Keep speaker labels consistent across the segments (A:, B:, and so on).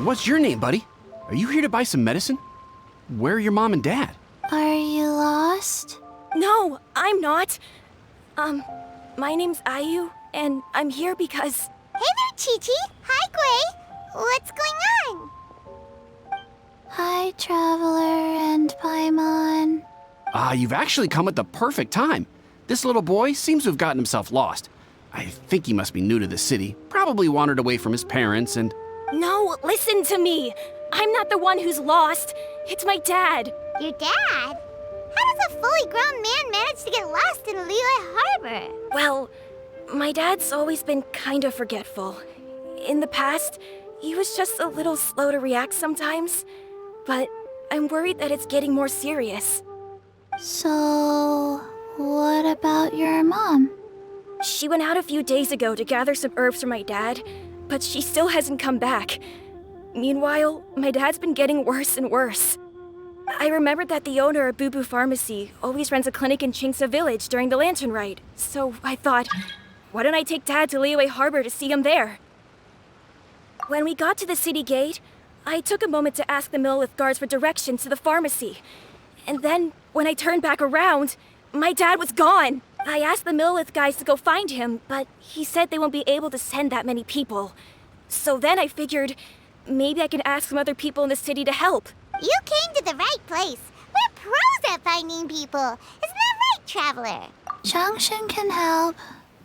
A: What's your name, buddy? Are you here to buy some medicine? Where are your mom and dad?
B: Are you lost?
C: No, I'm not. My name's Ayu, and I'm here because...
D: Hey there, Chi-Chi. Hi, Gui. What's going on?
B: Hi, Traveler and Paimon.
A: You've actually come at the perfect time. This little boy seems to have gotten himself lost. I think he must be new to the city, probably wandered away from his parents and...
C: No, listen to me. I'm not the one who's lost. It's my dad.
D: Your dad? How does a fully grown man manage to get lost in Liyue Harbor?
C: Well, my dad's always been kind of forgetful. In the past, he was just a little slow to react sometimes. But I'm worried that it's getting more serious.
B: So, what about your mom?
C: She went out a few days ago to gather some herbs for my dad, but she still hasn't come back. Meanwhile, my dad's been getting worse and worse. I remembered that the owner of Boo Boo Pharmacy always runs a clinic in Chingsa Village during the Lantern Rite, so I thought, why don't I take Dad to Liyue Harbor to see him there? When we got to the city gate, I took a moment to ask the Millelith guards for directions to the pharmacy. And then, when I turned back around, my dad was gone. I asked the Millelith guys to go find him, but he said they won't be able to send that many people. So then I figured, maybe I can ask some other people in the city to help.
D: You came to the right place. We're pros at finding people. Isn't that right, Traveler?
B: Changshan can help.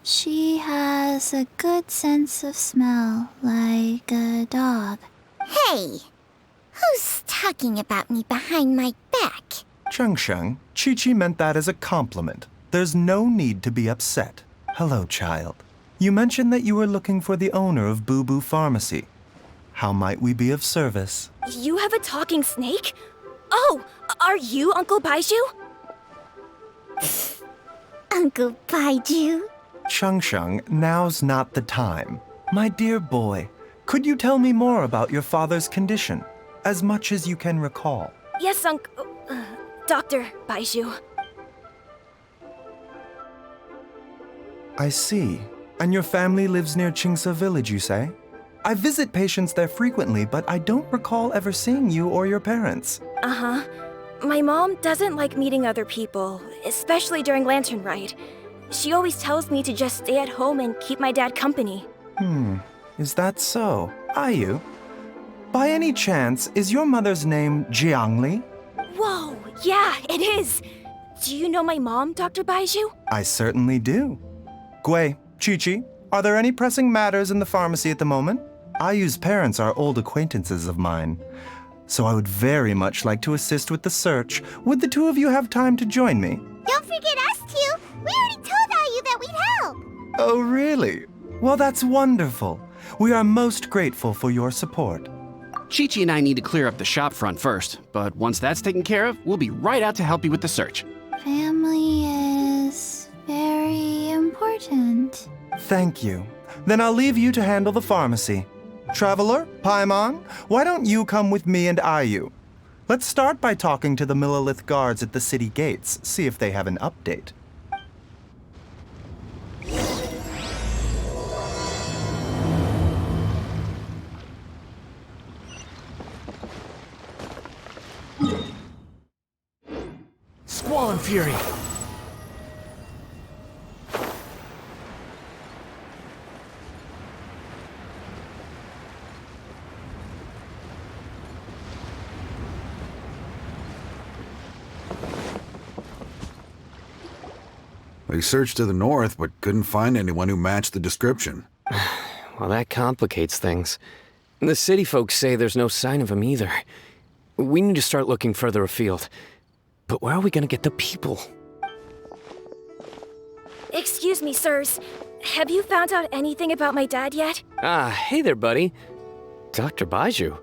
B: She has a good sense of smell, like a dog.
D: Hey, who's talking about me behind my back?
E: Changshan, Chi-Chi meant that as a compliment. There's no need to be upset. Hello, child. You mentioned that you were looking for the owner of Boo Boo Pharmacy. How might we be of service?
C: You have a talking snake? Oh, are you Uncle Baizhu?
D: Uncle Baizhu?
E: Changshan, now's not the time. My dear boy, could you tell me more about your father's condition? As much as you can recall.
C: Yes, Dr. Baizhu.
E: I see. And your family lives near Chingsa Village, you say? I visit patients there frequently, but I don't recall ever seeing you or your parents.
C: Uh-huh. My mom doesn't like meeting other people, especially during Lantern Rite. She always tells me to just stay at home and keep my dad company.
E: Is that so? Ayu? By any chance, is your mother's name Jiangli?
C: Whoa, yeah, it is. Do you know my mom, Dr. Baizhu?
E: I certainly do. Gui, Chi-Chi, are there any pressing matters in the pharmacy at the moment? Ayu's parents are old acquaintances of mine, so I would very much like to assist with the search. Would the two of you have time to join me?
D: Don't forget us two. We already told Ayu that we'd help.
E: Oh, really? Well, that's wonderful. We are most grateful for your support.
A: Chi-Chi and I need to clear up the shop front first, but once that's taken care of, we'll be right out to help you with the search.
B: Family is very important.
E: Thank you. Then I'll leave you to handle the pharmacy. Traveler, Paimon, why don't you come with me and Ayu? Let's start by talking to the Millelith guards at the city gates, see if they have an update.
A: Squall and Fury!
F: They searched to the north, but couldn't find anyone who matched the description.
G: Well, that complicates things. The city folks say there's no sign of him either. We need to start looking further afield. But where are we gonna get the people?
C: Excuse me, sirs. Have you found out anything about my dad yet?
G: Hey there, buddy. Dr. Baizhu.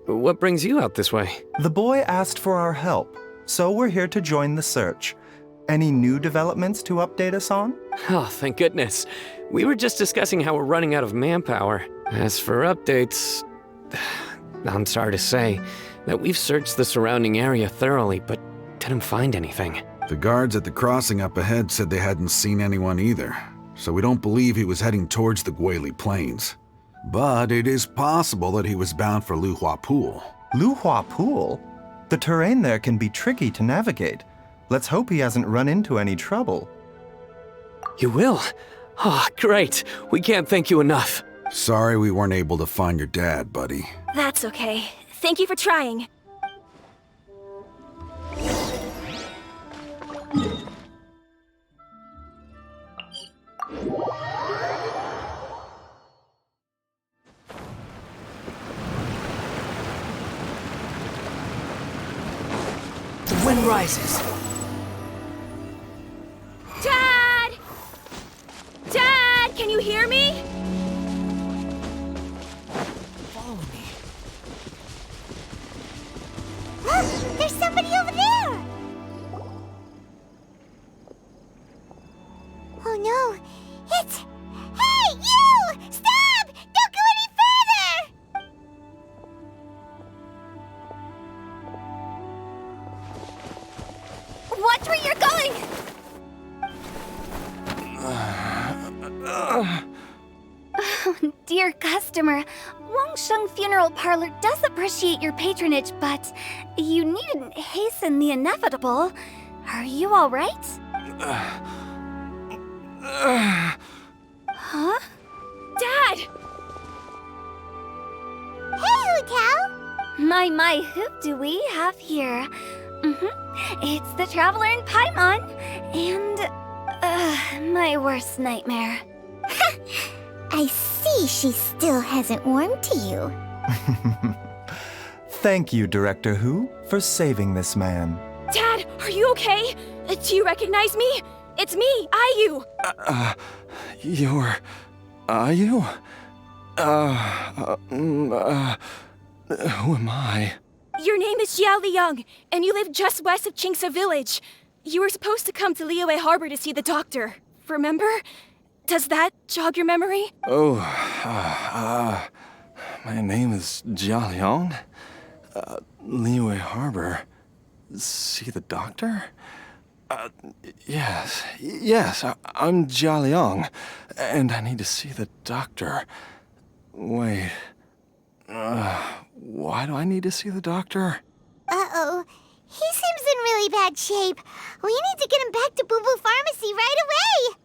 G: What brings you out this way?
E: The boy asked for our help, so we're here to join the search. Any new developments to update us on?
G: Oh, thank goodness. We were just discussing how we're running out of manpower. As for updates, I'm sorry to say that we've searched the surrounding area thoroughly, but didn't find anything.
F: The guards at the crossing up ahead said they hadn't seen anyone either, so we don't believe he was heading towards the Guili Plains. But it is possible that he was bound for Luhua Pool.
E: Luhua Pool? The terrain there can be tricky to navigate. Let's hope he hasn't run into any trouble.
G: You will? Oh, great. We can't thank you enough.
F: Sorry we weren't able to find your dad, buddy.
C: That's okay. Thank you for trying.
A: The wind rises.
C: Dad! Dad, can you hear me?
A: Follow me.
D: Look, there's somebody over there! Oh no, it's... Hey, you! Stop! Don't go any further!
C: Watch where you're going!
H: Dear customer, Wangsheng Funeral Parlor does appreciate your patronage, but you needn't hasten the inevitable. Are you all right? Huh?
C: Dad!
D: Hey, Hutao!
H: My, who do we have here? It's the Traveler in Paimon, and, my worst nightmare.
D: I see she still hasn't warmed to you.
E: Thank you, Director Hu, for saving this man.
C: Dad, are you okay? Do you recognize me? It's me, Ayu.
I: Are you? Who am I?
C: Your name is Xiao Liang, and you live just west of Qingse Village. You were supposed to come to Liyue Harbor to see the doctor. Remember? Does that jog your memory?
I: Oh, my name is Jia Liang. Liyue Harbor. See the doctor? Yes, I'm Jia Liang, and I need to see the doctor. Wait, why do I need to see the doctor?
D: Uh-oh. He seems in really bad shape. We need to get him back to Boo Boo Pharmacy right away.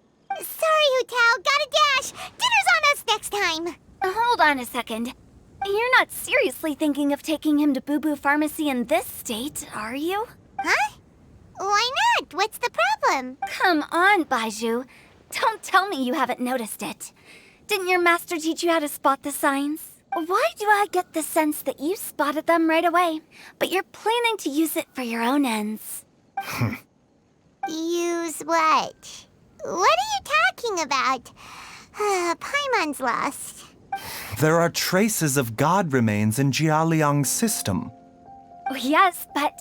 D: Sorry, Hutao. Gotta dash. Dinner's on us next time.
H: Hold on a second. You're not seriously thinking of taking him to Boo Boo Pharmacy in this state, are you?
D: Huh? Why not? What's the problem?
H: Come on, Baizhu. Don't tell me you haven't noticed it. Didn't your master teach you how to spot the signs? Why do I get the sense that you spotted them right away, but you're planning to use it for your own ends?
D: Use what? What are you talking about? Paimon's lost.
E: There are traces of god remains in Jia Liang's system.
H: Yes, but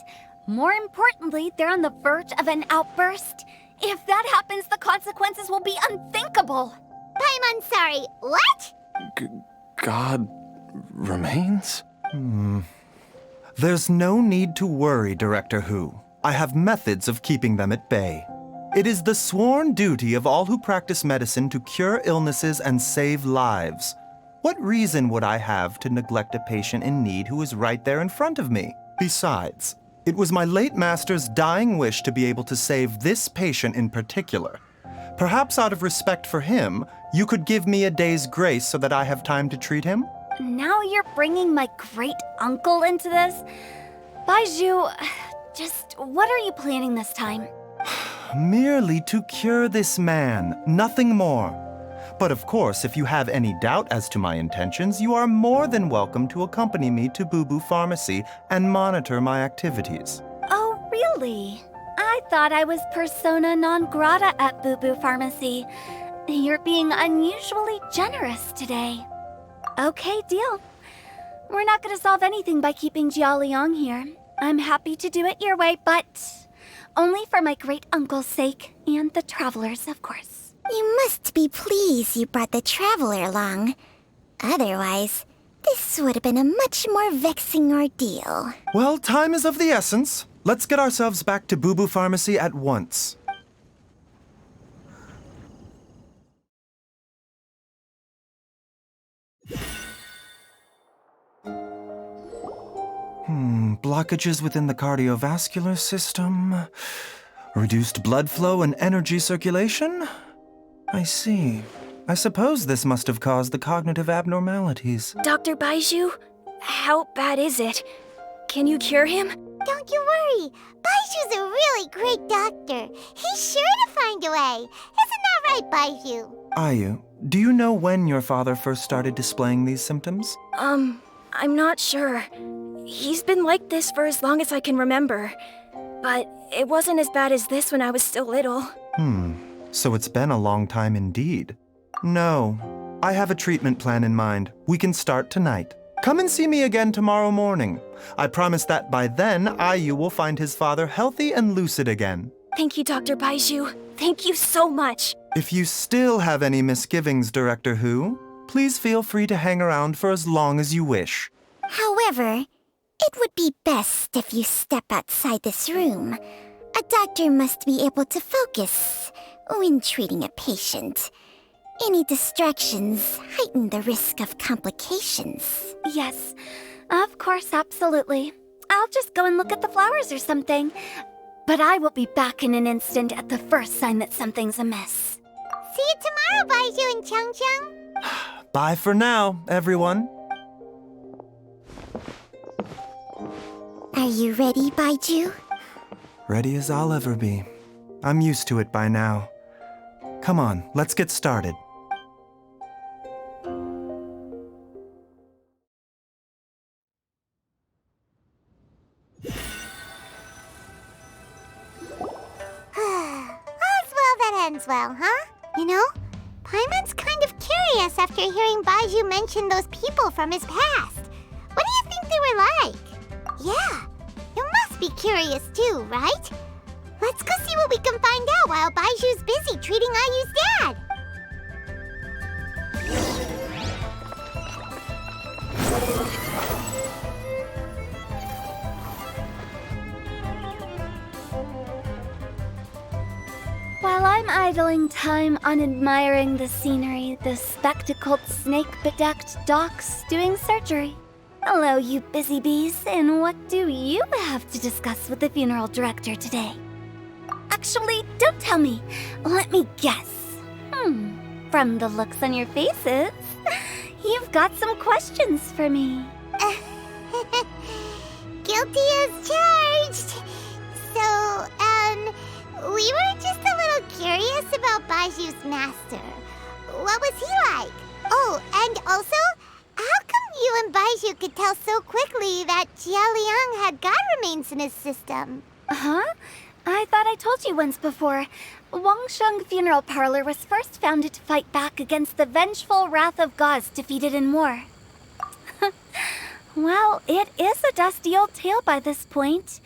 H: more importantly, they're on the verge of an outburst. If that happens, the consequences will be unthinkable.
D: Paimon, sorry. What?
I: God remains?
E: There's no need to worry, Director Hu. I have methods of keeping them at bay. It is the sworn duty of all who practice medicine to cure illnesses and save lives. What reason would I have to neglect a patient in need who is right there in front of me? Besides, it was my late master's dying wish to be able to save this patient in particular. Perhaps out of respect for him, you could give me a day's grace so that I have time to treat him?
H: Now you're bringing my great-uncle into this? Baizhu, just what are you planning this time?
E: Merely to cure this man, nothing more. But of course, if you have any doubt as to my intentions, you are more than welcome to accompany me to Boo Boo Pharmacy and monitor my activities.
H: Oh, really? I thought I was persona non grata at Boo Boo Pharmacy. You're being unusually generous today. Okay, deal. We're not gonna solve anything by keeping Jia Liang here. I'm happy to do it your way, but only for my great-uncle's sake, and the travelers, of course.
D: You must be pleased you brought the traveler along. Otherwise, this would have been a much more vexing ordeal.
E: Well, time is of the essence. Let's get ourselves back to Boo Boo Pharmacy at once. Blockages within the cardiovascular system, reduced blood flow and energy circulation? I see. I suppose this must have caused the cognitive abnormalities.
C: Dr. Baizhu, how bad is it? Can you cure him?
D: Don't you worry. Baizhu's a really great doctor. He's sure to find a way. Isn't that right, Baizhu?
E: Ayu, do you know when your father first started displaying these symptoms?
C: I'm not sure. He's been like this for as long as I can remember. But it wasn't as bad as this when I was still little.
E: So it's been a long time indeed. No, I have a treatment plan in mind. We can start tonight. Come and see me again tomorrow morning. I promise that by then, Ayu will find his father healthy and lucid again.
C: Thank you, Dr. Baizhu. Thank you so much.
E: If you still have any misgivings, Director Who, please feel free to hang around for as long as you wish.
D: However, it would be best if you step outside this room. A doctor must be able to focus when treating a patient. Any distractions heighten the risk of complications.
H: Yes, of course, absolutely. I'll just go and look at the flowers or something. But I will be back in an instant at the first sign that something's amiss.
D: See you tomorrow, Baizhu and Chung Chung.
E: Bye for now, everyone.
D: Are you ready, Baizhu?
E: Ready as I'll ever be. I'm used to it by now. Come on, let's get started.
D: Ends well, huh? You know, Paimon's kind of curious after hearing Baizhu mention those people from his past. What do you think they were like? Yeah, you must be curious too, right? Let's go see what we can find out while Baizhu's busy treating Ayu's dad.
H: While I'm idling time on admiring the scenery, the spectacled snake-bedecked docs doing surgery. Hello, you busy bees, and what do you have to discuss with the funeral director today? Actually, don't tell me. Let me guess. From the looks on your faces, you've got some questions for me.
D: Guilty as charged. So, we were just a little curious about Baizhu's master. What was he like? Oh, and also, how come you and Baizhu could tell so quickly that Jialiang had god remains in his system?
H: Huh? I thought I told you once before. Wangsheng Funeral Parlor was first founded to fight back against the vengeful wrath of gods defeated in war. Well, it is a dusty old tale by this point.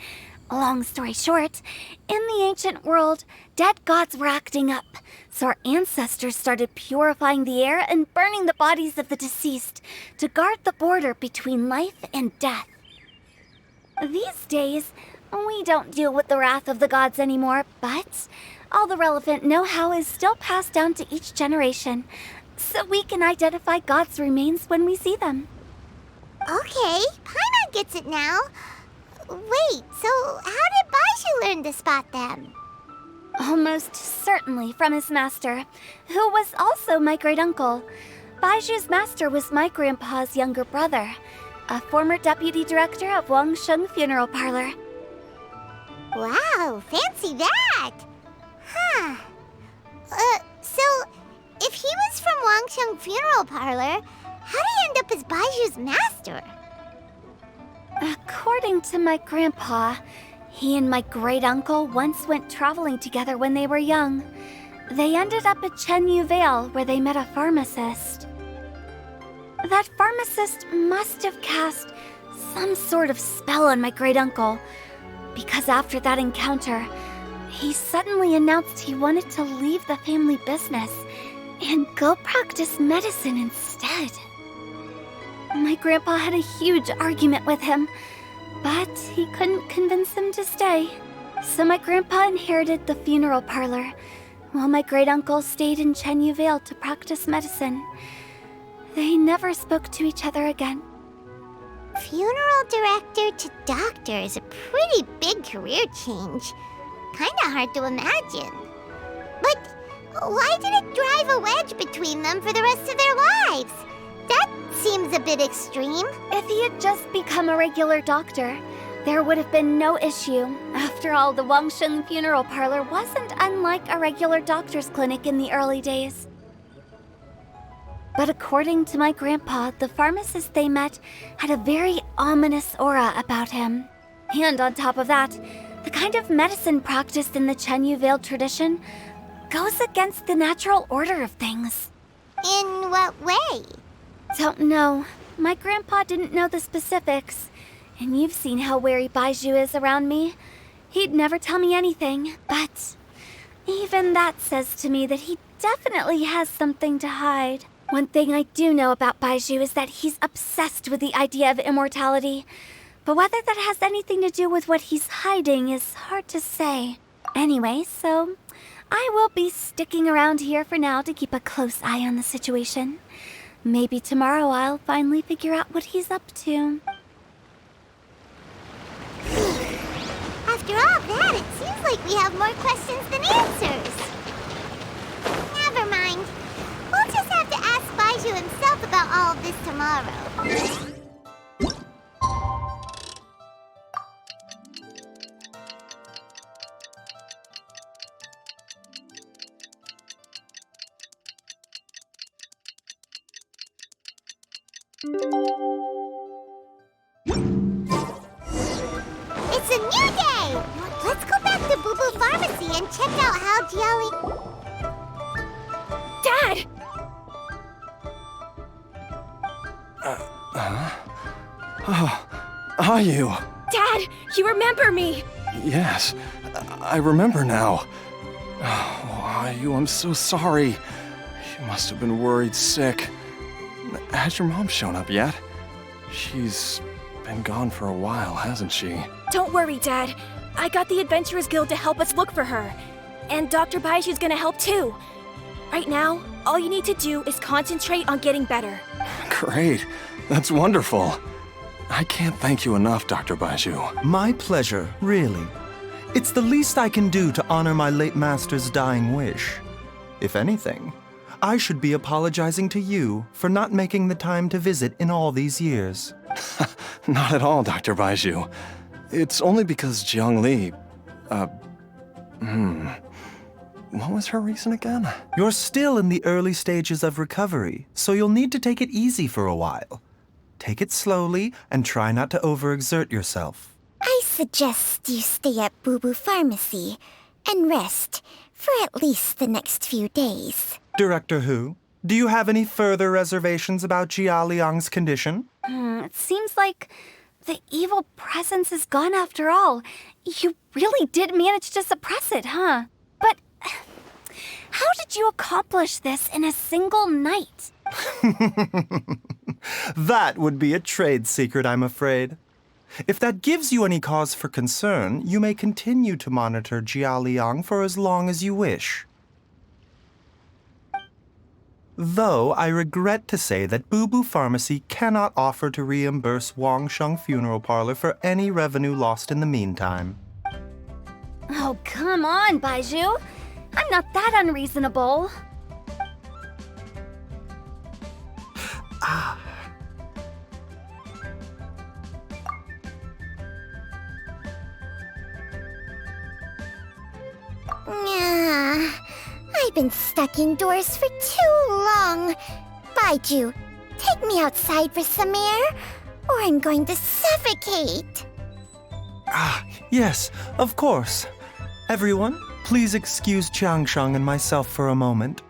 H: Long story short, in the ancient world, dead gods were acting up, so our ancestors started purifying the air and burning the bodies of the deceased to guard the border between life and death. These days, we don't deal with the wrath of the gods anymore, but all the relevant know-how is still passed down to each generation, so we can identify gods' remains when we see them.
D: Okay, Paimon gets it now. Wait, so how did Baizhu learn to spot them?
H: Almost certainly from his master, who was also my great-uncle. Baizhu's master was my grandpa's younger brother, a former deputy director of Wangsheng Funeral Parlor.
D: Wow, fancy that! Huh. So, if he was from Wangsheng Funeral Parlor, how did he end up as Baizhu's master?
H: According to my grandpa, he and my great-uncle once went traveling together when they were young. They ended up at Chenyu Vale, where they met a pharmacist. That pharmacist must have cast some sort of spell on my great-uncle, because after that encounter, he suddenly announced he wanted to leave the family business and go practice medicine instead. My grandpa had a huge argument with him, but he couldn't convince him to stay. So my grandpa inherited the funeral parlor, while my great-uncle stayed in Chenyu Vale to practice medicine. They never spoke to each other again.
D: Funeral director to doctor is a pretty big career change. Kinda hard to imagine. But why did it drive a wedge between them for the rest of their lives? That seems a bit extreme.
H: If he had just become a regular doctor, there would have been no issue. After all, the Wangsheng funeral parlor wasn't unlike a regular doctor's clinic in the early days. But according to my grandpa, the pharmacist they met had a very ominous aura about him. And on top of that, the kind of medicine practiced in the Chenyu Vale tradition goes against the natural order of things.
D: In what way?
H: Don't know. My grandpa didn't know the specifics. And you've seen how wary Baizhu is around me. He'd never tell me anything. But even that says to me that he definitely has something to hide. One thing I do know about Baizhu is that he's obsessed with the idea of immortality. But whether that has anything to do with what he's hiding is hard to say. Anyway, so I will be sticking around here for now to keep a close eye on the situation. Maybe tomorrow I'll finally figure out what he's up to.
D: After all that, it seems like we have more questions than answers. Never mind. We'll just have to ask Baizhu himself about all of this tomorrow. It's a new day! Let's go back to Boo Boo Pharmacy and check out how Jelly...
C: Dad!
I: Are you?
C: Dad, you remember me!
I: Yes, I remember now. Oh, you, I'm so sorry. You must have been worried sick. Has your mom shown up yet? She's been gone for a while, hasn't she?
C: Don't worry, Dad. I got the Adventurers Guild to help us look for her. And Dr. Baizhu's gonna help too. Right now, all you need to do is concentrate on getting better.
I: Great. That's wonderful. I can't thank you enough, Dr. Baizhu.
E: My pleasure, really. It's the least I can do to honor my late master's dying wish. If anything, I should be apologizing to you for not making the time to visit in all these years.
I: Not at all, Dr. Baizhu. It's only because Jiang Li... What was her reason again?
E: You're still in the early stages of recovery, so you'll need to take it easy for a while. Take it slowly and try not to overexert yourself.
D: I suggest you stay at Boo Boo Pharmacy and rest for at least the next few days.
E: Director Hu, do you have any further reservations about Jia Liang's condition?
H: It seems like the evil presence is gone after all. You really did manage to suppress it, huh? But how did you accomplish this in a single night?
E: That would be a trade secret, I'm afraid. If that gives you any cause for concern, you may continue to monitor Jia Liang for as long as you wish. Though I regret to say that Boo Boo Pharmacy cannot offer to reimburse Wangsheng Funeral Parlor for any revenue lost in the meantime.
H: Oh, come on, Baizhu. I'm not that unreasonable.
D: I've been stuck indoors for too long. Baizhu, take me outside for some air, or I'm going to suffocate.
E: Yes, of course. Everyone, please excuse Changsheng and myself for a moment.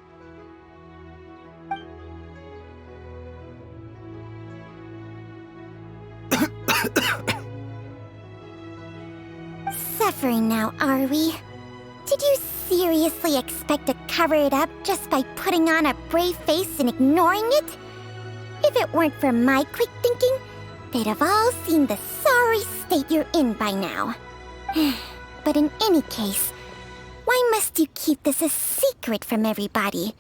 D: Suffering now, are we? Did you seriously expect to cover it up just by putting on a brave face and ignoring it? If it weren't for my quick thinking, they'd have all seen the sorry state you're in by now. But in any case, why must you keep this a secret from everybody?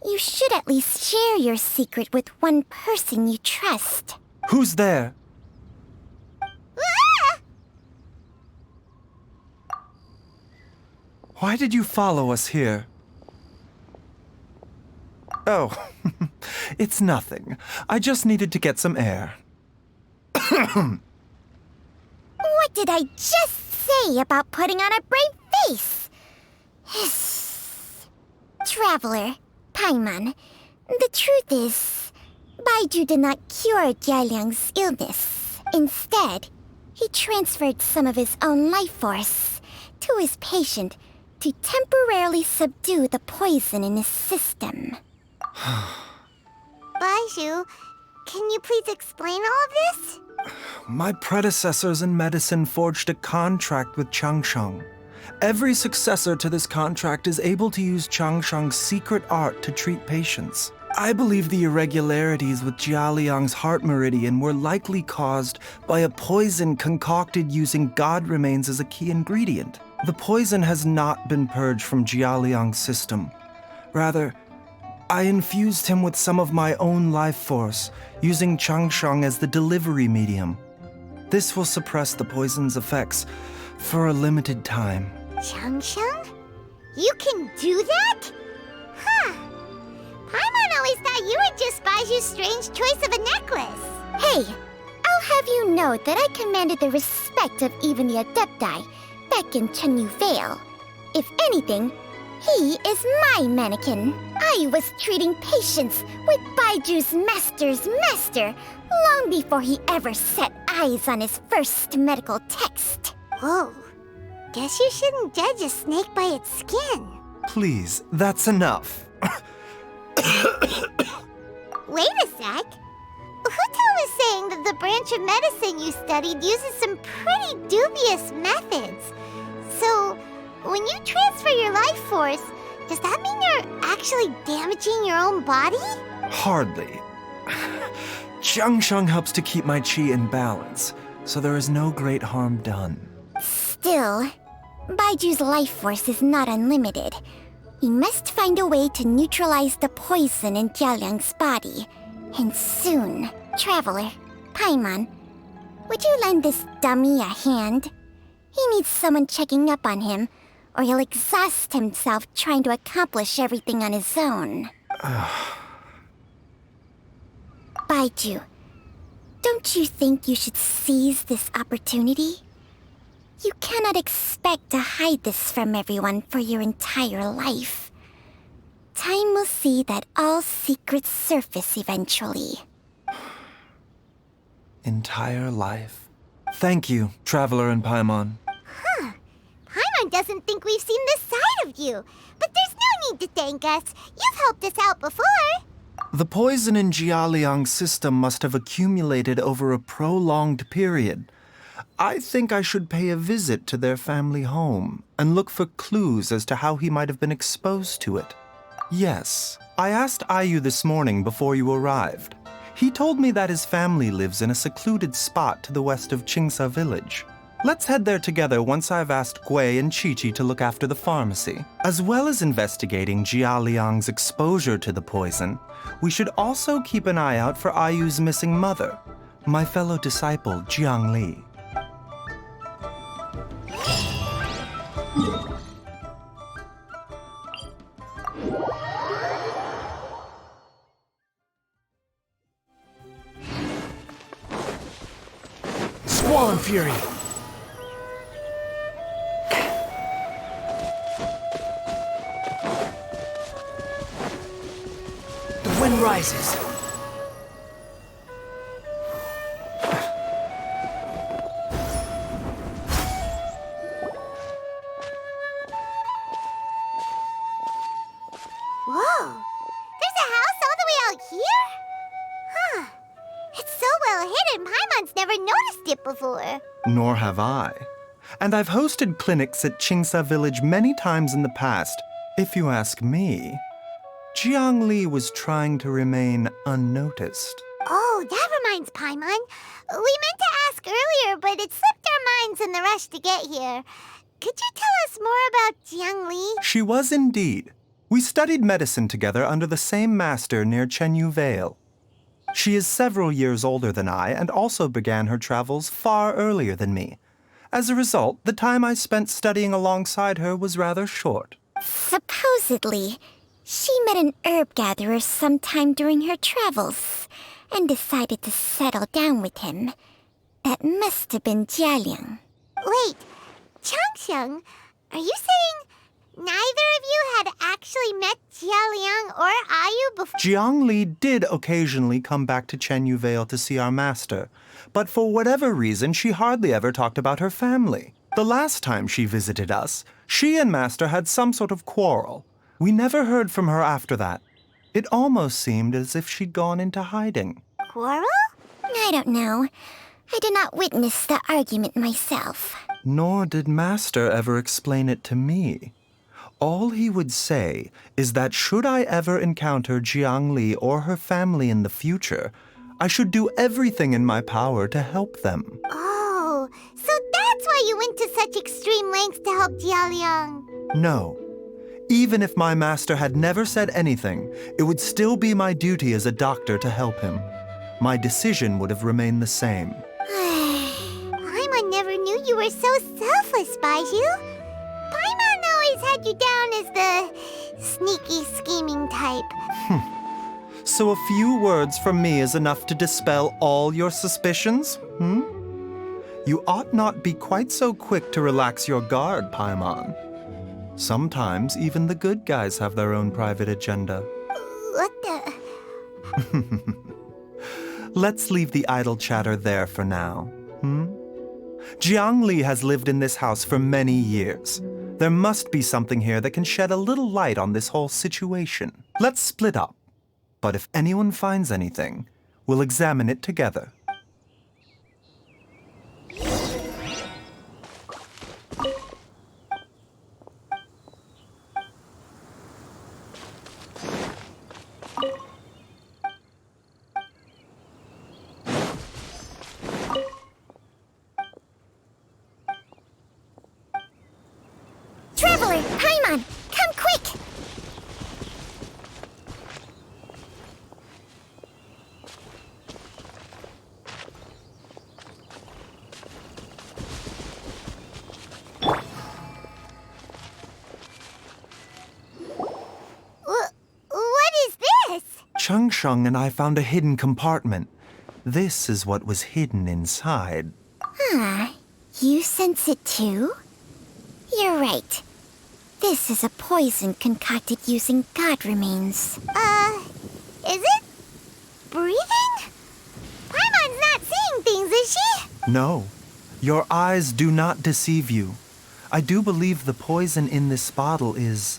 D: You should at least share your secret with one person you trust.
E: Who's there? Why did you follow us here? Oh, it's nothing. I just needed to get some air.
D: What did I just say about putting on a brave face? Traveler, Paimon, the truth is, Baizhu did not cure Jialiang's illness. Instead, he transferred some of his own life force to his patient to temporarily subdue the poison in his system. Baizhu, can you please explain all of this?
E: My predecessors in medicine forged a contract with Changsheng. Every successor to this contract is able to use Changsheng's secret art to treat patients. I believe the irregularities with Jialiang's heart meridian were likely caused by a poison concocted using god remains as a key ingredient. The poison has not been purged from Jialiang's system. Rather, I infused him with some of my own life force, using Changsheng as the delivery medium. This will suppress the poison's effects for a limited time.
D: Changsheng? You can do that? Huh. Paimon always thought you were just Baiju's strange choice of a necklace. Hey, I'll have you know that I commanded the respect of even the Adepti back in Chenyu Vale. If anything, he is my mannequin. I was treating patients with Baiju's master's master long before he ever set eyes on his first medical text. Whoa. Guess you shouldn't judge a snake by its skin.
E: Please, that's enough.
D: Wait a sec. Huto was saying that the branch of medicine you studied uses some pretty dubious methods. So, when you transfer your life force, does that mean you're actually damaging your own body?
E: Hardly. Changsheng helps to keep my chi in balance, so there is no great harm done.
D: Still, Baiju's life force is not unlimited. We must find a way to neutralize the poison in Jialiang's body. And soon. Traveler, Paimon, would you lend this dummy a hand? He needs someone checking up on him, or he'll exhaust himself trying to accomplish everything on his own. Baizhu, don't you think you should seize this opportunity? You cannot expect to hide this from everyone for your entire life. Time will see that all secrets surface eventually.
E: Entire life? Thank you, Traveler and Paimon.
D: Huh. Paimon doesn't think we've seen this side of you. But there's no need to thank us. You've helped us out before.
E: The poison in Jialiang's system must have accumulated over a prolonged period. I think I should pay a visit to their family home and look for clues as to how he might have been exposed to it. Yes, I asked Ayu this morning before you arrived. He told me that his family lives in a secluded spot to the west of Qingsa village. Let's head there together once I've asked Gui and Qiqi to look after the pharmacy. As well as investigating Jialiang's exposure to the poison, we should also keep an eye out for Ayu's missing mother, my fellow disciple Jiangli.
A: Squall and Fury! The wind rises.
D: Whoa! There's a house all the way out here? Huh. It's so well hidden, Paimon's never noticed it before.
E: Nor have I. And I've hosted clinics at Qingsa village many times in the past. If you ask me, Jiangli was trying to remain unnoticed.
D: Oh, that reminds Paimon. We meant to ask earlier, but it slipped our minds in the rush to get here. Could you tell us more about Jiangli?
E: She was indeed. We studied medicine together under the same master near Chenyu Vale. She is several years older than I and also began her travels far earlier than me. As a result, the time I spent studying alongside her was rather short.
D: Supposedly, she met an herb gatherer sometime during her travels and decided to settle down with him. That must have been Jialiang. Wait, Changxiang, are you saying neither of you had actually met Jialiang or Ayu before?
E: Jiang Li did occasionally come back to Chenyu Vale to see our master, but for whatever reason, she hardly ever talked about her family. The last time she visited us, she and master had some sort of quarrel. We never heard from her after that. It almost seemed as if she'd gone into hiding.
D: Quarrel? I don't know. I did not witness the argument myself.
E: Nor did master ever explain it to me. All he would say is that should I ever encounter Jiang Li or her family in the future, I should do everything in my power to help them.
D: Oh, so that's why you went to such extreme lengths to help Jialiang.
E: No. Even if my master had never said anything, it would still be my duty as a doctor to help him. My decision would have remained the same.
D: Paimon never knew you were so selfless, Baizhu. Paimon always had you down as the sneaky, scheming type.
E: So a few words from me is enough to dispel all your suspicions, You ought not be quite so quick to relax your guard, Paimon. Sometimes even the good guys have their own private agenda.
D: What the?
E: Let's leave the idle chatter there for now, Jiang Li has lived in this house for many years. There must be something here that can shed a little light on this whole situation. Let's split up. But if anyone finds anything, we'll examine it together.
D: Traveler, Paimon, come quick! What is this?
E: Changsheng and I found a hidden compartment. This is what was hidden inside.
D: You sense it too? You're right. This is a poison concocted using god remains. Is it? Breathing? Paimon's not seeing things, is she?
E: No, your eyes do not deceive you. I do believe the poison in this bottle is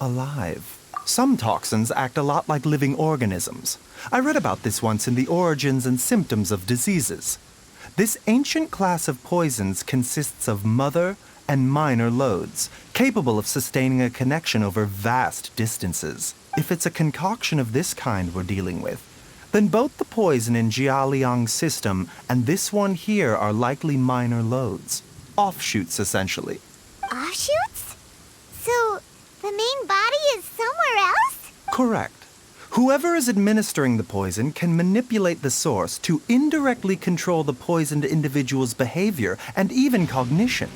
E: alive. Some toxins act a lot like living organisms. I read about this once in the Origins and Symptoms of Diseases. This ancient class of poisons consists of mother and minor loads, capable of sustaining a connection over vast distances. If it's a concoction of this kind we're dealing with, then both the poison in Jialiang's system and this one here are likely minor loads. Offshoots, essentially.
D: Offshoots? So, the main body is somewhere else?
E: Correct. Whoever is administering the poison can manipulate the source to indirectly control the poisoned individual's behavior and even cognition.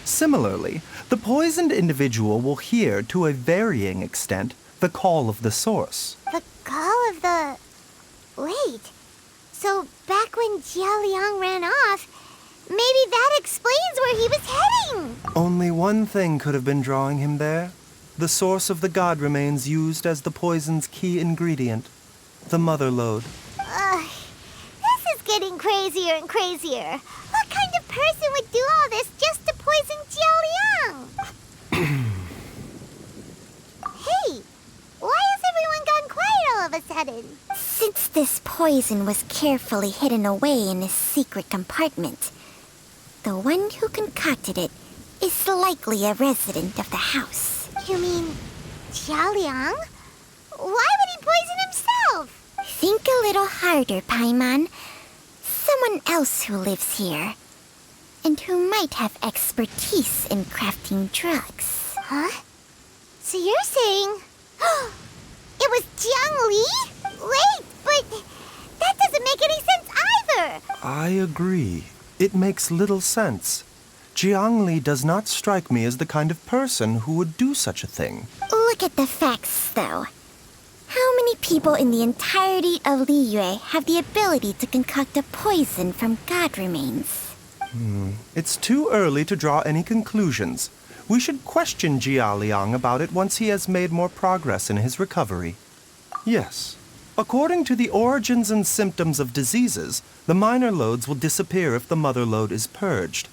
E: Similarly, the poisoned individual will hear, to a varying extent, the call of the source.
D: The call of the... Wait. So, back when Jialiang ran off, maybe that explains where he was heading!
E: Only one thing could have been drawing him there. The source of the god remains used as the poison's key ingredient, the mother lode.
D: This is getting crazier and crazier. What kind of person would do all this just to poison Jialiang? Hey, why has everyone gone quiet all of a sudden? Since this poison was carefully hidden away in a secret compartment, the one who concocted it is likely a resident of the house. You mean Jialiang? Why would he poison himself? Think a little harder, Paimon. Someone else who lives here, and who might have expertise in crafting drugs. Huh? So you're saying... it was Jiang Li? Wait, but that doesn't make any sense either!
E: I agree. It makes little sense. Jiangli does not strike me as the kind of person who would do such a thing.
D: Look at the facts, though. How many people in the entirety of Liyue have the ability to concoct a poison from god remains?
E: It's too early to draw any conclusions. We should question Jia Liang about it once he has made more progress in his recovery. Yes. According to the origins and symptoms of diseases, the minor loads will disappear if the mother load is purged.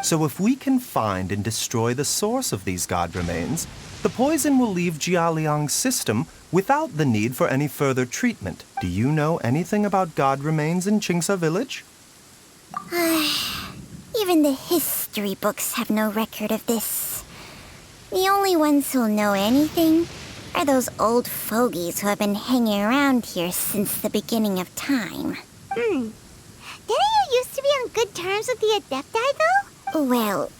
E: So if we can find and destroy the source of these god remains, the poison will leave Jia Liang's system without the need for any further treatment. Do you know anything about god remains in Qingce Village?
D: Even the history books have no record of this. The only ones who'll know anything are those old fogies who have been hanging around here since the beginning of time. Didn't you used to be on good terms with the Adepti, though? Well,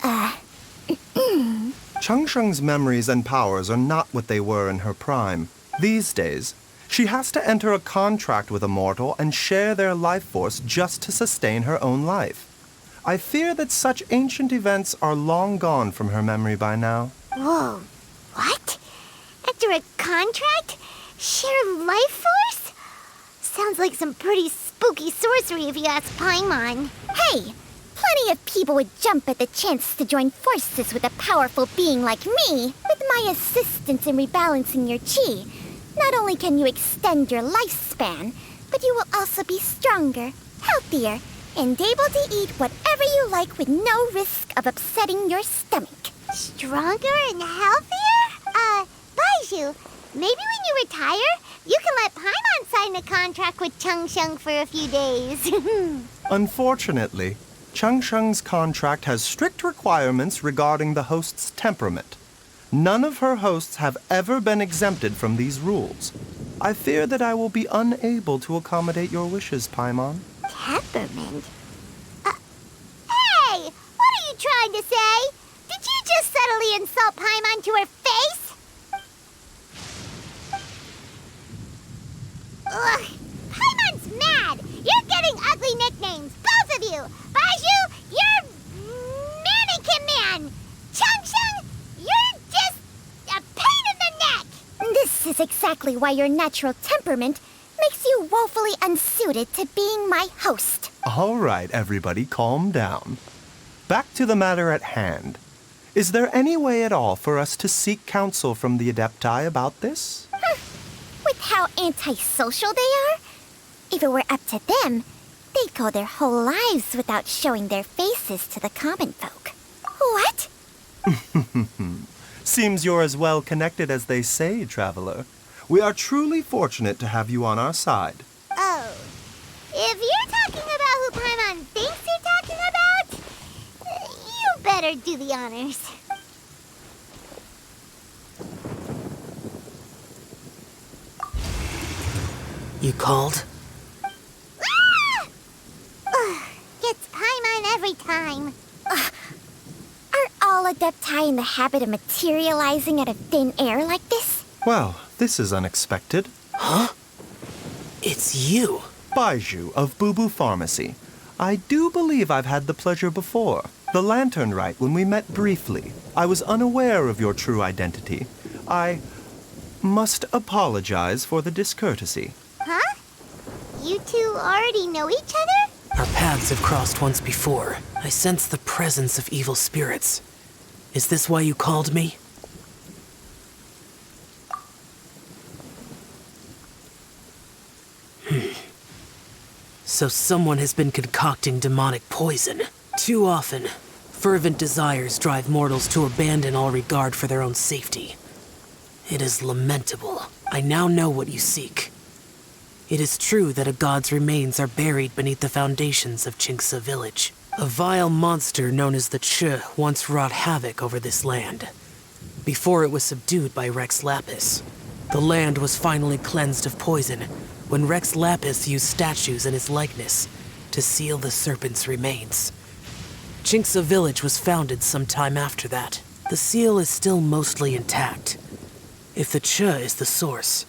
E: Changsheng's memories and powers are not what they were in her prime. These days, she has to enter a contract with a mortal and share their life force just to sustain her own life. I fear that such ancient events are long gone from her memory by now.
D: Whoa, what? After a contract? Share life force? Sounds like some pretty spooky sorcery if you ask Paimon. Hey, plenty of people would jump at the chance to join forces with a powerful being like me. With my assistance in rebalancing your chi, not only can you extend your lifespan, but you will also be stronger, healthier, and able to eat whatever you like with no risk of upsetting your stomach. Stronger and healthier? Baizhu, maybe when you retire, you can let Paimon sign a contract with Changsheng for a few days.
E: Unfortunately, Changsheng's contract has strict requirements regarding the host's temperament. None of her hosts have ever been exempted from these rules. I fear that I will be unable to accommodate your wishes, Paimon.
D: Temperament? Hey! What are you trying to say? Did you just subtly insult Paimon to her face? Ugh! Paimon's mad! You're getting ugly nicknames, both of you! Baizhu, you're Mannequin Man! Changsheng, you're just a pain in the neck! This is exactly why your natural temperament makes you woefully unsuited to being my host.
E: All right, everybody, calm down. Back to the matter at hand. Is there any way at all for us to seek counsel from the Adepti about this?
D: With how antisocial they are? If it were up to them, they'd go their whole lives without showing their faces to the common folk. What?
E: Seems you're as well connected as they say, traveler. We are truly fortunate to have you on our side.
D: Oh. If you're talking about who Paimon thinks you're talking about, you better do the honors.
J: You called?
D: Ah! Ugh, it's Paimon every time. Are all Adepti in the habit of materializing out of thin air like this?
E: Well, this is unexpected.
J: Huh? It's you.
E: Baizhu of Bubu Pharmacy. I do believe I've had the pleasure before. The Lantern Rite when we met briefly. I was unaware of your true identity. I must apologize for the discourtesy.
D: Huh? You two already know each other?
J: Our paths have crossed once before. I sense the presence of evil spirits. Is this why you called me? So someone has been concocting demonic poison. Too often, fervent desires drive mortals to abandon all regard for their own safety. It is lamentable. I now know what you seek. It is true that a god's remains are buried beneath the foundations of Qingce Village. A vile monster known as the Che once wrought havoc over this land. Before it was subdued by Rex Lapis. The land was finally cleansed of poison when Rex Lapis used statues in his likeness to seal the serpent's remains. Qingce Village was founded some time after that. The seal is still mostly intact. If the Che is the source,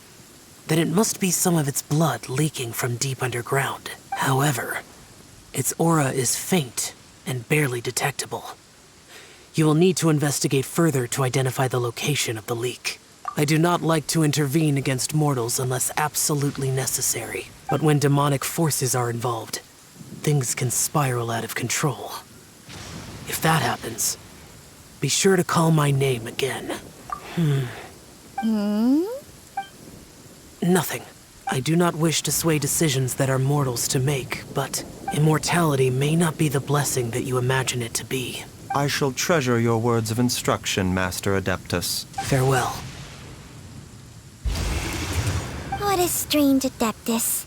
J: then it must be some of its blood leaking from deep underground. However, its aura is faint and barely detectable. You will need to investigate further to identify the location of the leak. I do not like to intervene against mortals unless absolutely necessary, but when demonic forces are involved, things can spiral out of control. If that happens, be sure to call my name again. Nothing. I do not wish to sway decisions that are mortals to make, but immortality may not be the blessing that you imagine it to be.
E: I shall treasure your words of instruction, Master Adeptus.
J: Farewell.
D: What a strange Adeptus.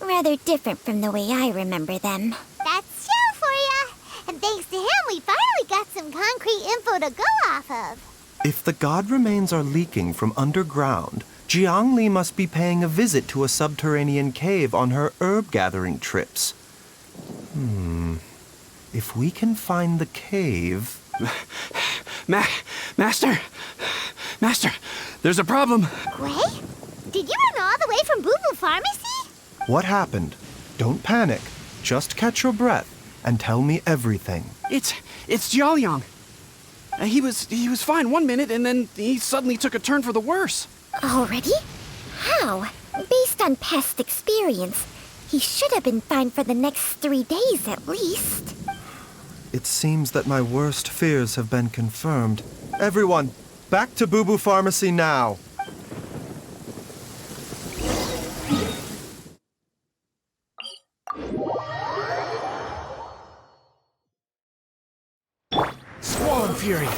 D: Rather different from the way I remember them. That's Shell for ya! And thanks to him, we finally got some concrete info to go off of.
E: If the god remains are leaking from underground, Jiangli must be paying a visit to a subterranean cave on her herb-gathering trips. If we can find the cave...
A: Master, there's a problem.
D: Gray? Did you run all the way from Boo Boo Pharmacy?
E: What happened? Don't panic. Just catch your breath and tell me everything.
A: It's Jiaoliang. He was fine one minute, and then he suddenly took a turn for the worse.
D: Already? How? Based on past experience, he should have been fine for the next 3 days at least.
E: It seems that my worst fears have been confirmed. Everyone, back to Boo Boo Pharmacy now.
A: Squall Fury.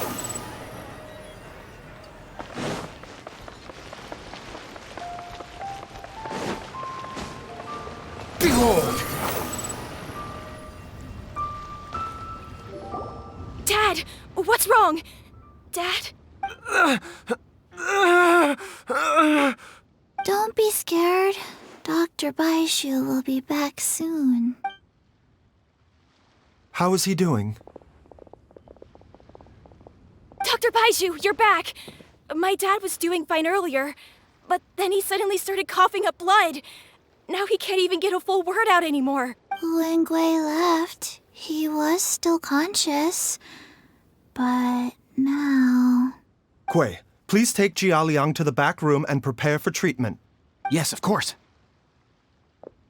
A: Behold!
C: Dad! What's wrong? Dad?
B: Don't be scared. Dr. Baizhu will be back soon.
E: How is he doing?
C: Dr. Baizhu, you're back! My dad was doing fine earlier, but then he suddenly started coughing up blood. Now he can't even get a full word out anymore.
B: When Gui left, he was still conscious. But now...
E: Gui, please take Jiaoliang to the back room and prepare for treatment.
A: Yes, of course.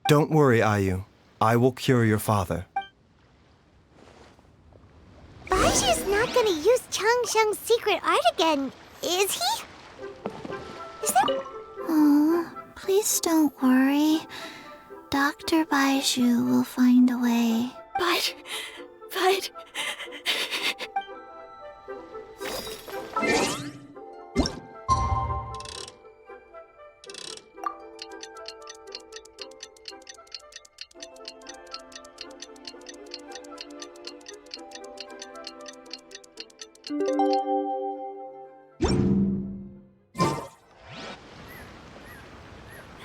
E: Don't worry, Ayu. I will cure your father.
D: Baizhu's not gonna use Changsheng's secret art again, is he? Is that...
B: Oh, please don't worry. Dr. Baizhu will find a way.
C: But...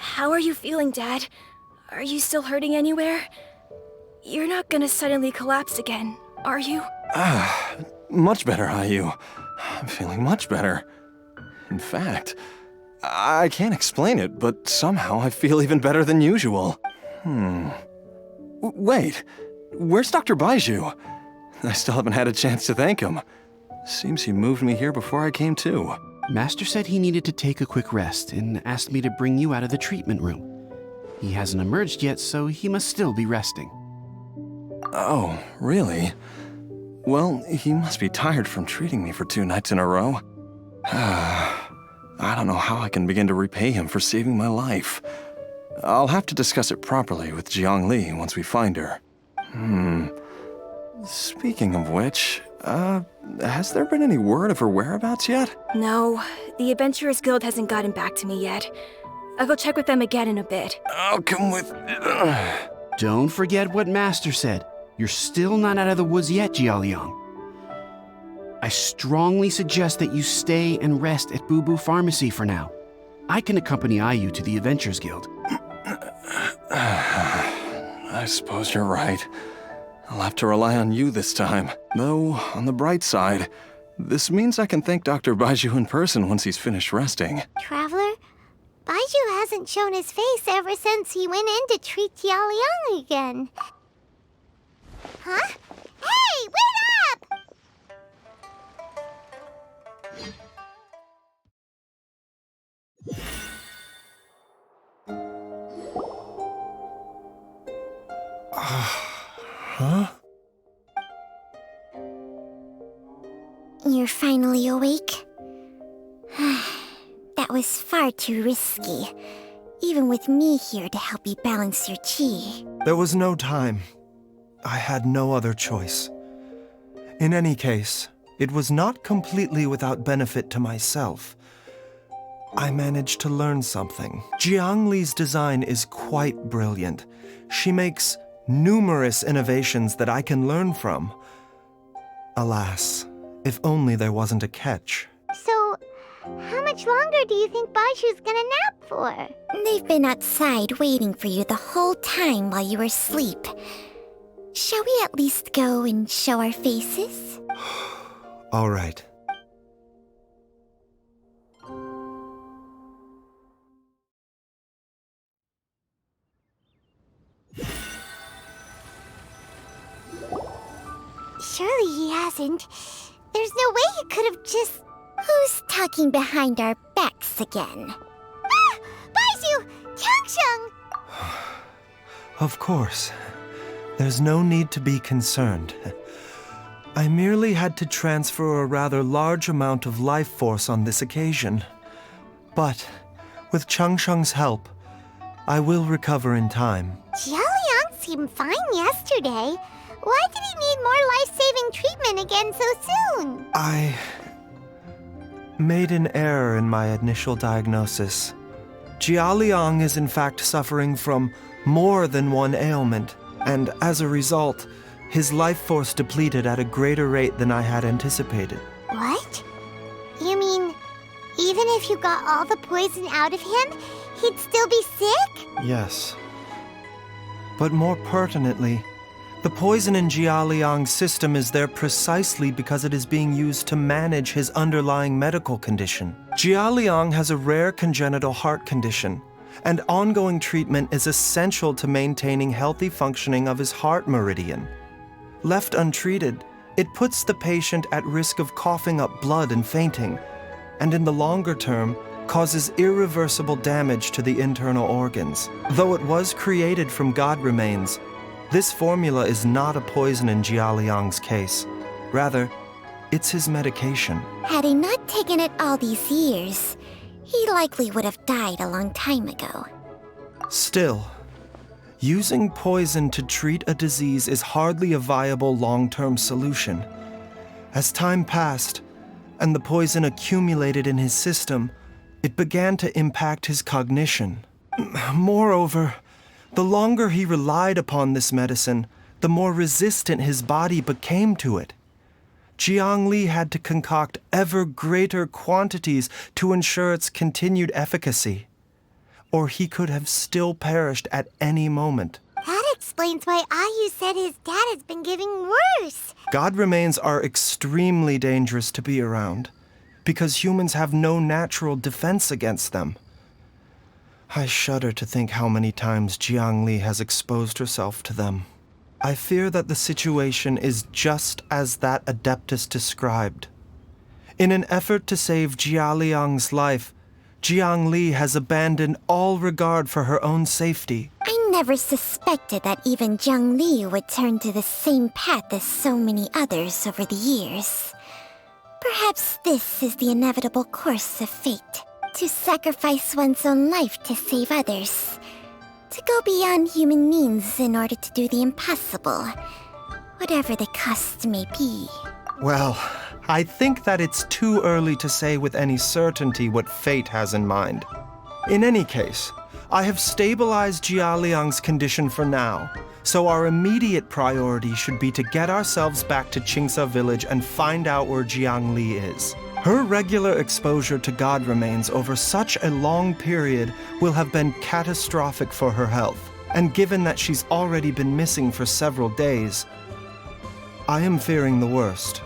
C: How are you feeling, Dad? Are you still hurting anywhere? You're not gonna suddenly collapse again, are you?
I: Much better, Ayu. I'm feeling much better. In fact, I can't explain it, but somehow I feel even better than usual. Wait, where's Dr. Baizhu? I still haven't had a chance to thank him. Seems he moved me here before I came to.
A: Master said he needed to take a quick rest and asked me to bring you out of the treatment room. He hasn't emerged yet, so he must still be resting.
I: Oh, really? Well, he must be tired from treating me for 2 nights in a row. I don't know how I can begin to repay him for saving my life. I'll have to discuss it properly with Jiangli once we find her. Speaking of which, has there been any word of her whereabouts yet?
C: No, the Adventurers Guild hasn't gotten back to me yet. I'll go check with them again in a bit.
I: I'll come with...
A: Don't forget what Master said. You're still not out of the woods yet, Jiaoliang. I strongly suggest that you stay and rest at Boo Boo Pharmacy for now. I can accompany Ayu to the Adventurers Guild.
I: I suppose you're right. I'll have to rely on you this time. Though, on the bright side, this means I can thank Dr. Baizhu in person once he's finished resting.
D: Traveler? Baizhu hasn't shown his face ever since he went in to treat Jiaoliang again. Huh?
I: Huh?
D: You're finally awake? That was far too risky, even with me here to help you balance your chi.
E: There was no time. I had no other choice. In any case, it was not completely without benefit to myself. I managed to learn something. Jiangli's design is quite brilliant. She makes numerous innovations that I can learn from. Alas, if only there wasn't a catch.
D: So, how much longer do you think Baizhu's gonna nap for? They've been outside waiting for you the whole time while you were asleep. Shall we at least go and show our faces?
E: All right.
D: Surely he hasn't. There's no way he could have just... Who's talking behind our backs again? Ah! Baizhu! Changsheng!
E: Of course. There's no need to be concerned. I merely had to transfer a rather large amount of life force on this occasion. But, with Changsheng's help, I will recover in time.
D: Jialiang seemed fine yesterday. Why did he need more life-saving treatment again so soon?
E: I made an error in my initial diagnosis. Jialiang is in fact suffering from more than one ailment, and as a result, his life force depleted at a greater rate than I had anticipated.
D: What? You mean, even if you got all the poison out of him, he'd still be sick?
E: Yes. But more pertinently, the poison in Jialiang's system is there precisely because it is being used to manage his underlying medical condition. Jialiang has a rare congenital heart condition, and ongoing treatment is essential to maintaining healthy functioning of his heart meridian. Left untreated, it puts the patient at risk of coughing up blood and fainting, and in the longer term, causes irreversible damage to the internal organs. Though it was created from god remains, this formula is not a poison in Jialiang's case. Rather, it's his medication.
D: Had he not taken it all these years, he likely would have died a long time ago.
E: Still, using poison to treat a disease is hardly a viable long-term solution. As time passed, and the poison accumulated in his system, it began to impact his cognition. Moreover, the longer he relied upon this medicine, the more resistant his body became to it. Jiangli had to concoct ever greater quantities to ensure its continued efficacy, or he could have still perished at any moment.
D: That explains why Ayu said his dad has been getting worse.
E: God remains are extremely dangerous to be around, because humans have no natural defense against them. I shudder to think how many times Jiangli has exposed herself to them. I fear that the situation is just as that Adeptus described. In an effort to save Jialiang's life, Jiangli has abandoned all regard for her own safety.
D: I never suspected that even Jiangli would turn to the same path as so many others over the years. Perhaps this is the inevitable course of fate. To sacrifice one's own life to save others. To go beyond human means in order to do the impossible. Whatever the cost may be.
E: Well, I think that it's too early to say with any certainty what fate has in mind. In any case, I have stabilized Jialiang's condition for now, so our immediate priority should be to get ourselves back to Qingsa village and find out where Jiangli is. Her regular exposure to god remains over such a long period will have been catastrophic for her health, and given that she's already been missing for several days, I am fearing the worst.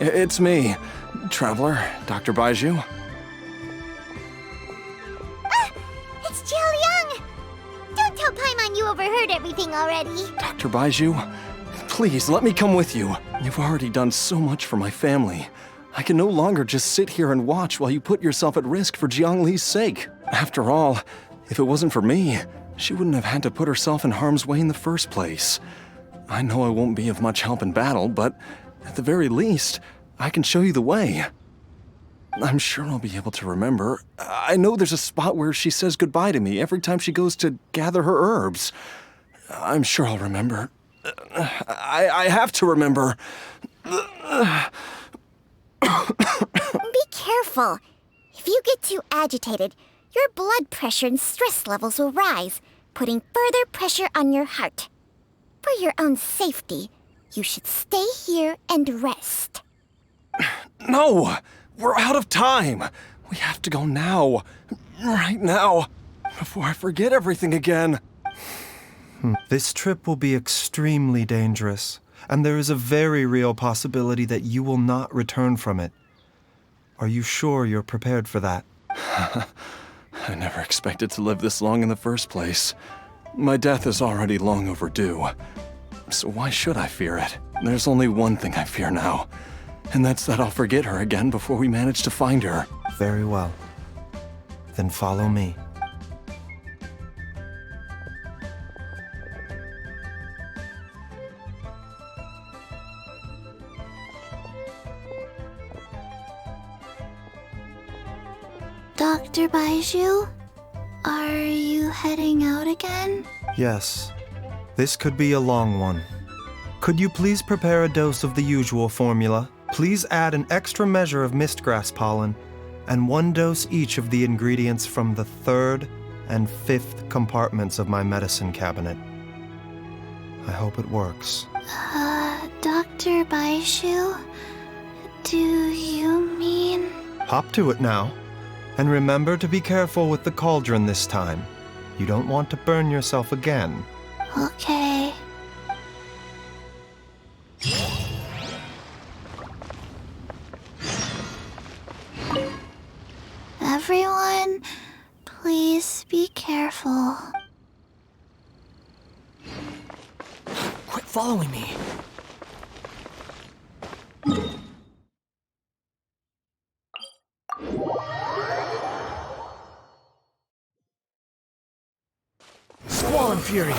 I: It's me, Traveler, Dr. Baizhu.
D: Ah! It's Jialiang! Don't tell Paimon you overheard everything already.
I: Dr. Baizhu, please let me come with you. You've already done so much for my family. I can no longer just sit here and watch while you put yourself at risk for Jiangli's sake. After all, If it wasn't for me, she wouldn't have had to put herself in harm's way in the first place. I know I won't be of much help in battle, but at the very least, I can show you the way. I'm sure I'll be able to remember. I know there's a spot where she says goodbye to me every time she goes to gather her herbs. I'm sure I'll remember. I have to remember.
D: Be careful. If you get too agitated, your blood pressure and stress levels will rise, putting further pressure on your heart. For your own safety, you should stay here and rest.
I: No! We're out of time! We have to go now. Right now. Before I forget everything again.
E: This trip will be extremely dangerous, and there is a very real possibility that you will not return from it. Are you sure you're prepared for that?
I: I never expected to live this long in the first place. My death is already long overdue. So why should I fear it? There's only one thing I fear now, and that's that I'll forget her again before we manage to find her.
E: Very well. Then follow me.
B: Dr. Baizhu, are you heading out again?
E: Yes. This could be a long one. Could you please prepare a dose of the usual formula? Please add an extra measure of mistgrass pollen, and 1 dose each of the ingredients from the 3rd and 5th compartments of my medicine cabinet. I hope it works.
B: Dr. Baizhu, do you mean...
E: Hop to it now. And remember to be careful with the cauldron this time. You don't want to burn yourself again.
B: Okay. Everyone, please be careful.
J: Quit following me. Squall and Fury.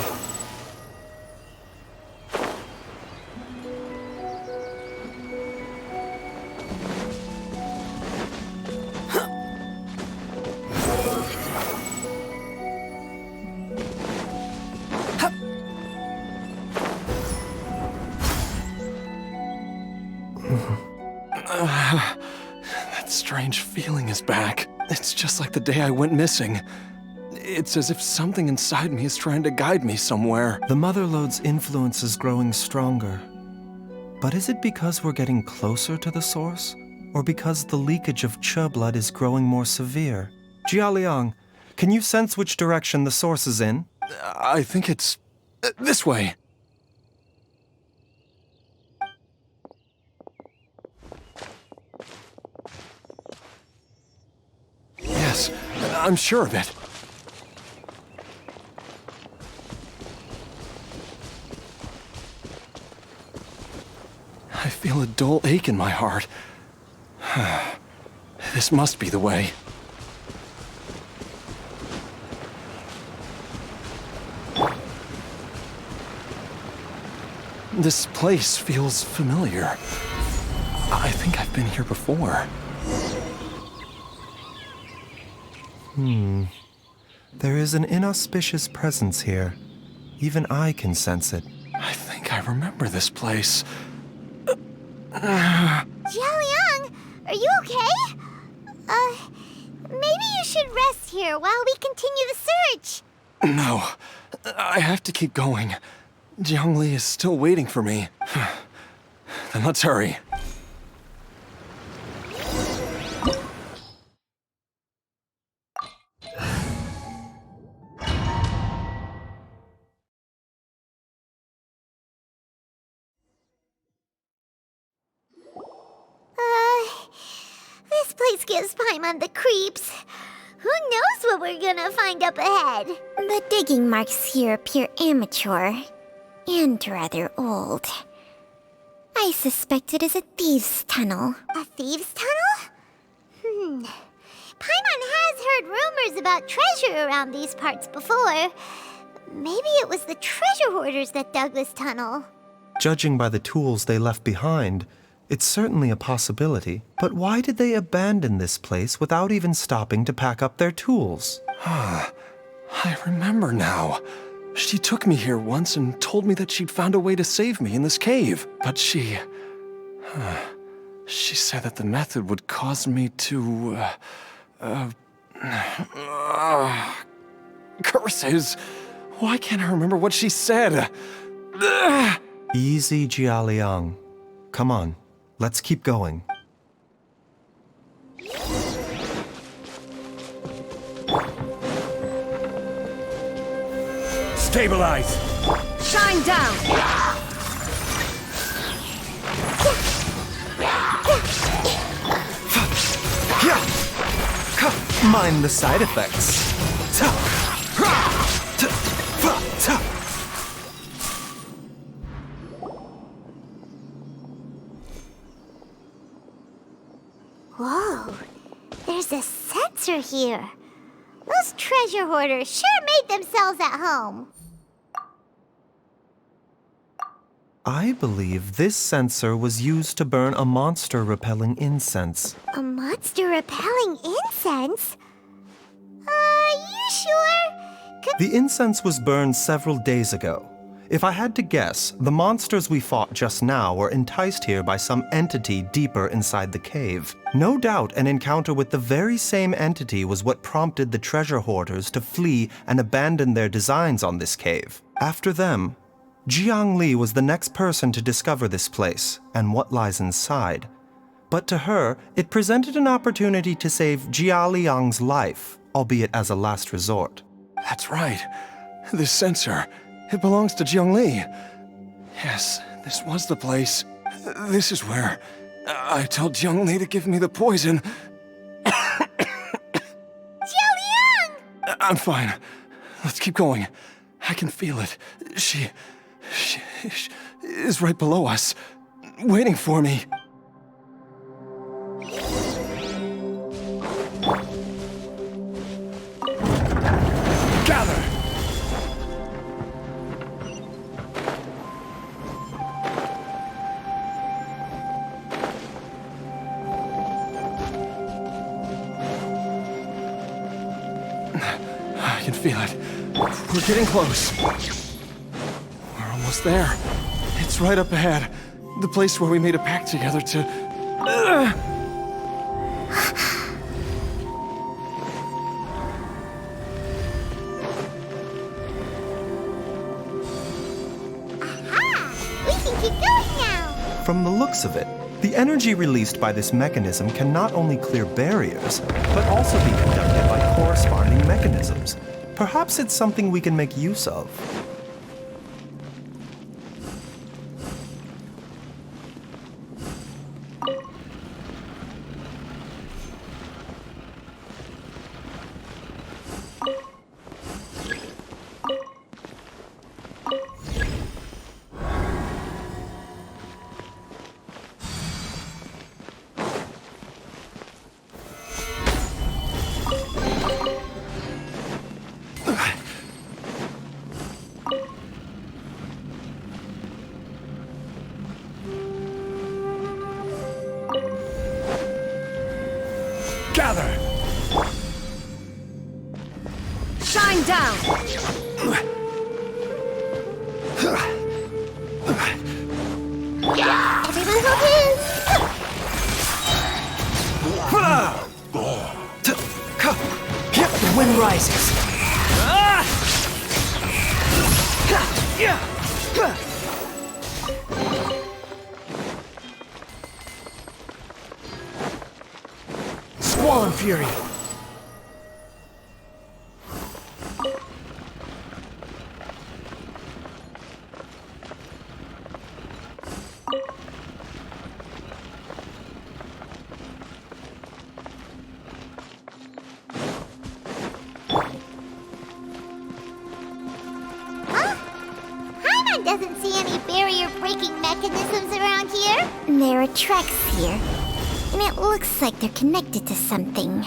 I: That strange feeling is back. It's just like the day I went missing. It's as if something inside me is trying to guide me somewhere.
E: The Mother Lode's influence is growing stronger. But is it because we're getting closer to the source? Or because the leakage of Che blood is growing more severe? Jialiang, can you sense which direction the source is in?
I: I think it's... this way. Yes, I'm sure of it. I feel a dull ache in my heart. This must be the way. This place feels familiar. I think I've been here before.
E: There is an inauspicious presence here. Even I can sense it.
I: I think I remember this place.
D: Jialiang, are you okay? Maybe you should rest here while we continue the search.
I: No, I have to keep going. Jiangli is still waiting for me. Then let's hurry.
D: This place gives Paimon the creeps. Who knows what we're gonna find up ahead? The digging marks here appear amateur and rather old. I suspect it is a thieves' tunnel. A thieves' tunnel? Paimon has heard rumors about treasure around these parts before. Maybe it was the treasure hoarders that dug this tunnel.
E: Judging by the tools they left behind, it's certainly a possibility. But why did they abandon this place without even stopping to pack up their tools?
I: I remember now. She took me here once and told me that she'd found a way to save me in this cave. But she said that the method would cause me to, curses! Why can't I remember what she said?
E: Easy, Jialiang. Come on, let's keep going.
K: Stabilize!
C: Shine down!
E: Mind the side effects.
D: Whoa, there's a sensor here. Those treasure hoarders sure made themselves at home.
E: I believe this sensor was used to burn a monster-repelling incense.
D: A monster repelling incense? You sure?
E: The incense was burned several days ago. If I had to guess, the monsters we fought just now were enticed here by some entity deeper inside the cave. No doubt an encounter with the very same entity was what prompted the treasure hoarders to flee and abandon their designs on this cave. After them, Jiang Li was the next person to discover this place and what lies inside. But to her, it presented an opportunity to save Jia Liang's life, albeit as a last resort.
I: That's right. This sensor, it belongs to Jiang Li. Yes, this was the place. This is where I told Jiang Li to give me the poison.
D: Jialiang!
I: I'm fine. Let's keep going. I can feel it. She is right below us, waiting for me. Gather! I can feel it. We're getting close. We're almost there. It's right up ahead. The place where we made a pact together to...
D: We can keep going now.
E: From the looks of it, the energy released by this mechanism can not only clear barriers, but also be conducted by corresponding mechanisms. Perhaps it's something we can make use of.
I: Gather!
C: Shine down!
D: Everyone hold hands.
J: The wind rises. Squall Fury.
D: Doesn't see any barrier-breaking mechanisms around here. There are tracks here, and it looks like they're connected to something.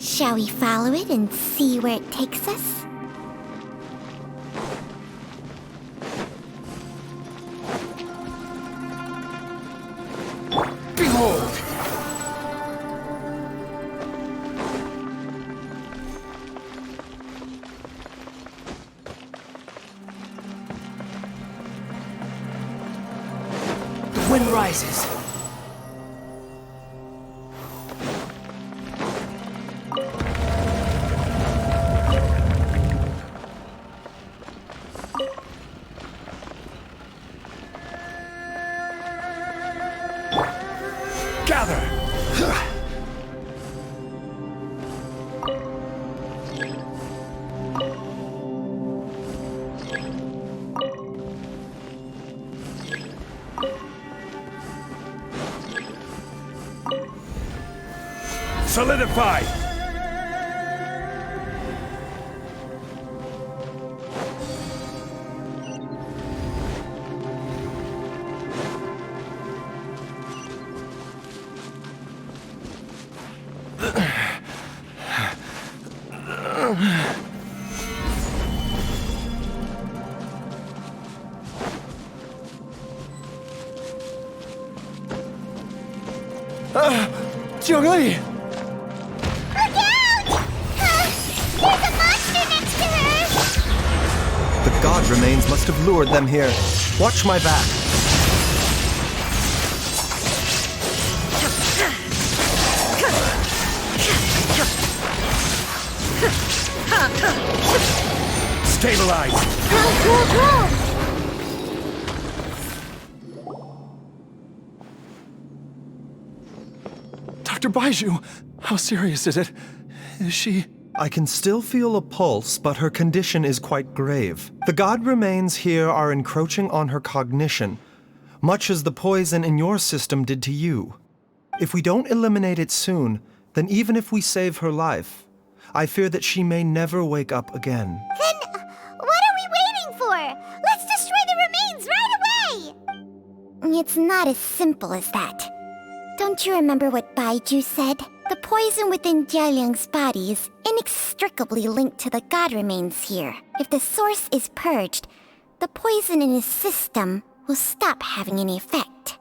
D: Shall we follow it and see where it takes us?
I: Behold!
J: The wind rises.
K: Solidify!
I: Jiangli!
D: Look out! There's a monster next to her!
E: The god remains must have lured them here. Watch my back.
K: Stabilize!
I: Dr. Baizhu, how serious is it? Is she...
E: I can still feel a pulse, but her condition is quite grave. The god remains here are encroaching on her cognition, much as the poison in your system did to you. If we don't eliminate it soon, then even if we save her life, I fear that she may never wake up again.
D: Then what are we waiting for? Let's destroy the remains right away! It's not as simple as that. Don't you remember what Baizhu said? The poison within Jialiang's body is inextricably linked to the god remains here. If the source is purged, the poison in his system will stop having any effect.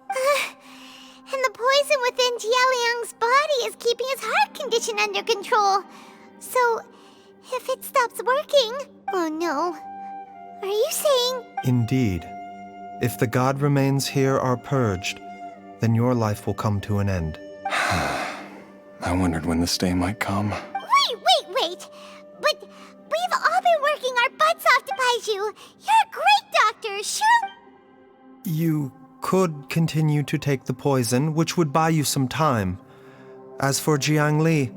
D: And the poison within Jialiang's body is keeping his heart condition under control. So, if it stops working... Oh no. Are you saying...
E: Indeed. If the god remains here are purged, then your life will come to an end.
I: I wondered when this day might come.
D: Wait! But we've all been working our butts off to Baizhu. You're a great doctor, sure?
E: You could continue to take the poison, which would buy you some time. As for Jiangli,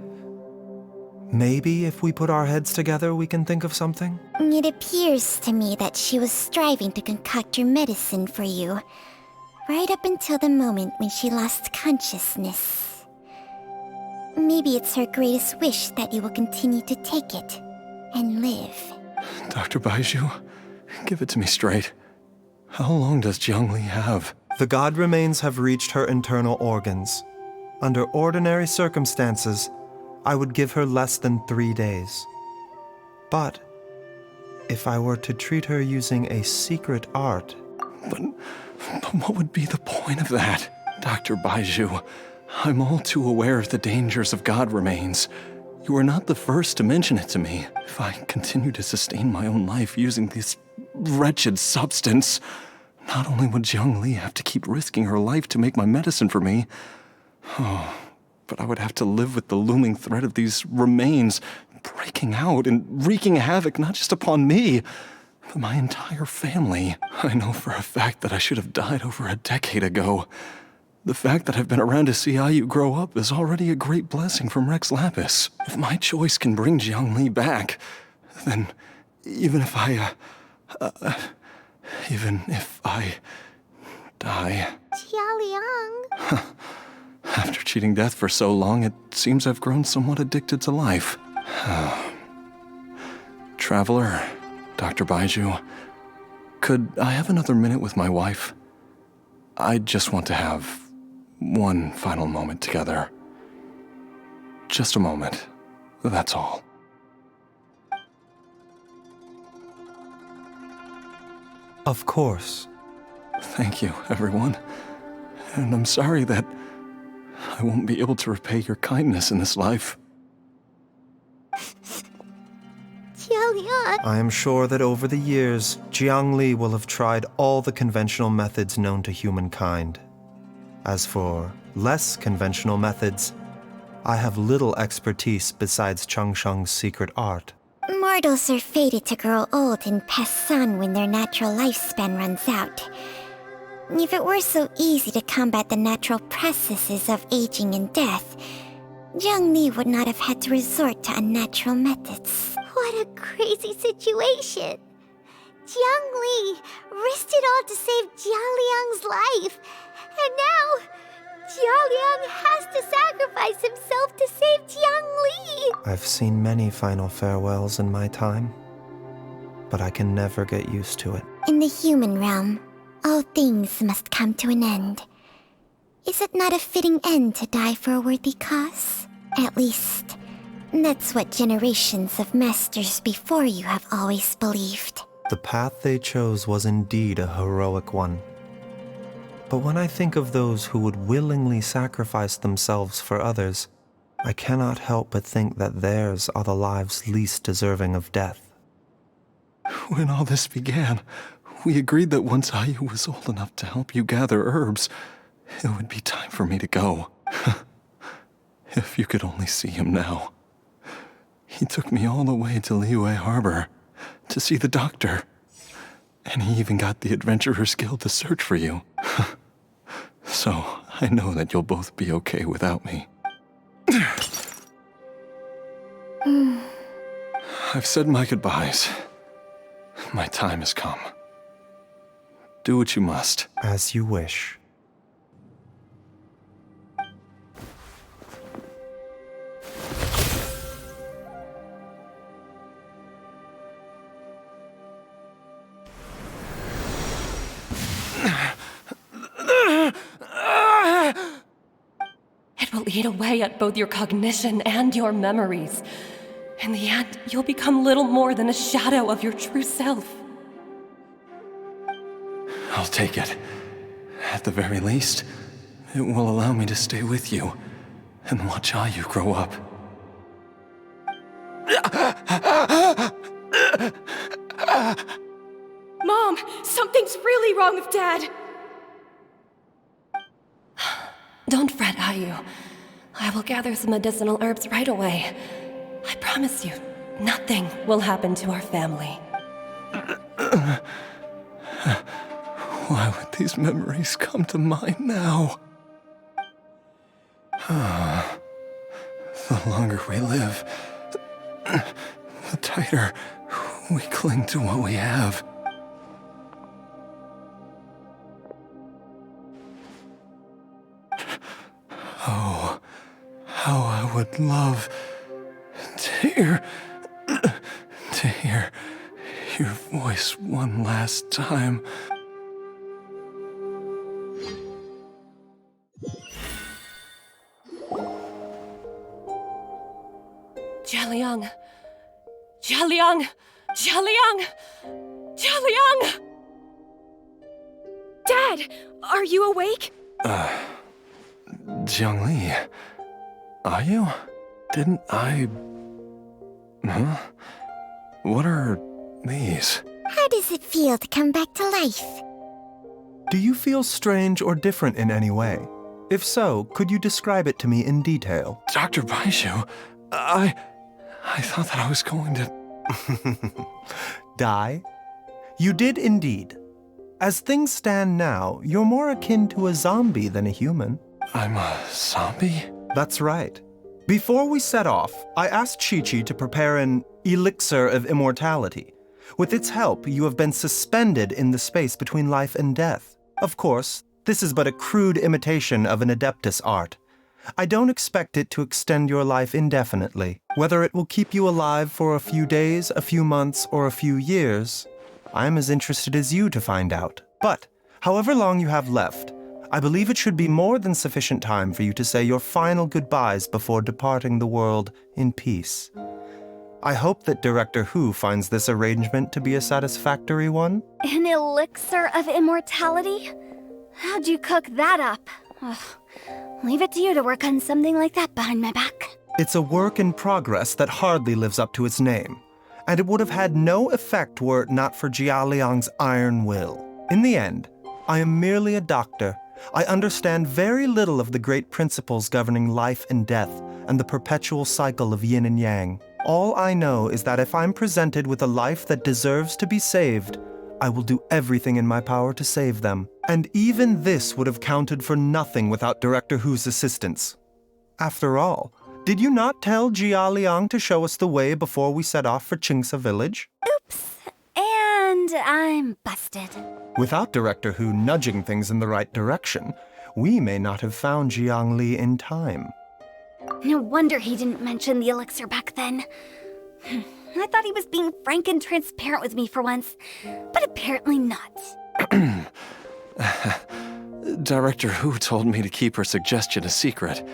E: maybe if we put our heads together, we can think of something?
D: It appears to me that she was striving to concoct your medicine for you, right up until the moment when she lost consciousness. Maybe it's her greatest wish that you will continue to take it and live.
I: Dr. Baizhu, give it to me straight. How long does Jiangli have?
E: The god remains have reached her internal organs. Under ordinary circumstances, I would give her less than 3 days. But if I were to treat her using a secret art...
I: But what would be the point of that? Dr. Baizhu, I'm all too aware of the dangers of god remains. You are not the first to mention it to me. If I continue to sustain my own life using this wretched substance, not only would Jiangli have to keep risking her life to make my medicine for me, but I would have to live with the looming threat of these remains breaking out and wreaking havoc not just upon me, but my entire family. I know for a fact that I should have died over a decade ago. The fact that I've been around to see how you grow up is already a great blessing from Rex Lapis. If my choice can bring Jiangli back, then even if I die...
D: Jialiang.
I: After cheating death for so long, it seems I've grown somewhat addicted to life. Traveler, Dr. Baizhu, could I have another minute with my wife? I just want to have one final moment together. Just a moment. That's all.
E: Of course.
I: Thank you, everyone. And I'm sorry that I won't be able to repay your kindness in this life.
D: Jialiang.
E: I am sure that over the years, Jiangli will have tried all the conventional methods known to humankind. As for less conventional methods, I have little expertise besides Changsheng's secret art.
D: Mortals are fated to grow old and pass on when their natural lifespan runs out. If it were so easy to combat the natural processes of aging and death, Jiangli would not have had to resort to unnatural methods. What a crazy situation! Jiangli risked it all to save Jialiang's life, and now Jialiang has to sacrifice himself to save Jiangli!
E: I've seen many final farewells in my time, but I can never get used to it.
D: In the human realm, all things must come to an end. Is it not a fitting end to die for a worthy cause? At least, that's what generations of masters before you have always believed.
E: The path they chose was indeed a heroic one. But when I think of those who would willingly sacrifice themselves for others, I cannot help but think that theirs are the lives least deserving of death.
I: When all this began, we agreed that once Ayu was old enough to help you gather herbs, it would be time for me to go. If you could only see him now. He took me all the way to Liyue Harbor to see the doctor. And he even got the Adventurers Guild to search for you. So, I know that you'll both be okay without me. I've said my goodbyes. My time has come. Do what you must.
E: As you wish.
K: It will eat away at both your cognition and your memories. In the end, you'll become little more than a shadow of your true self.
I: I'll take it. At the very least, it will allow me to stay with you and watch Ayu grow up.
C: Mom, something's really wrong with Dad.
K: Don't fret, Ayu. I will gather some medicinal herbs right away. I promise you, nothing will happen to our family.
I: Why would these memories come to mind now? The longer we live, the tighter we cling to what we have. Oh, how I would love to hear your voice one last time.
K: Jialiang! Jialiang! Jialiang! Jialiang!
C: Dad, are you awake?
I: Jiangli, are you? Didn't I... Huh? What are these?
D: How does it feel to come back to life?
E: Do you feel strange or different in any way? If so, could you describe it to me in detail?
I: Dr. Baizhu, I thought that I was going to...
E: Die? You did indeed. As things stand now, you're more akin to a zombie than a human.
I: I'm a zombie?
E: That's right. Before we set off, I asked Chi-Chi to prepare an elixir of immortality. With its help, you have been suspended in the space between life and death. Of course, this is but a crude imitation of an Adeptus art. I don't expect it to extend your life indefinitely. Whether it will keep you alive for a few days, a few months, or a few years, I am as interested as you to find out. But, however long you have left, I believe it should be more than sufficient time for you to say your final goodbyes before departing the world in peace. I hope that Director Who finds this arrangement to be a satisfactory one.
H: An elixir of immortality? How'd you cook that up? Ugh. Leave it to you to work on something like that behind my back.
E: It's a work in progress that hardly lives up to its name, and it would have had no effect were it not for Jia Liang's iron will. In the end, I am merely a doctor. I understand very little of the great principles governing life and death and the perpetual cycle of yin and yang. All I know is that if I'm presented with a life that deserves to be saved, I will do everything in my power to save them. And even this would have counted for nothing without Director Who's assistance. After all, did you not tell Jia Liang to show us the way before we set off for Qingsa village?
H: Oops. And I'm busted.
E: Without Director Who nudging things in the right direction, we may not have found Jiang Li in time.
H: No wonder he didn't mention the elixir back then. I thought he was being frank and transparent with me for once, but apparently not.
I: Director Who told me to keep her suggestion a secret,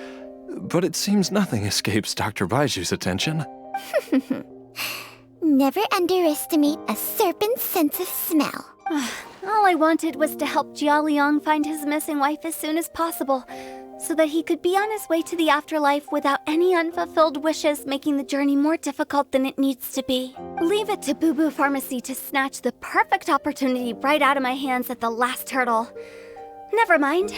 I: but it seems nothing escapes Dr. Baizhu's attention.
D: Never underestimate a serpent's sense of smell.
H: All I wanted was to help Jia Liang find his missing wife as soon as possible, so that he could be on his way to the afterlife without any unfulfilled wishes making the journey more difficult than it needs to be. Leave it to Boo Boo Pharmacy to snatch the perfect opportunity right out of my hands at the last hurdle. Never mind.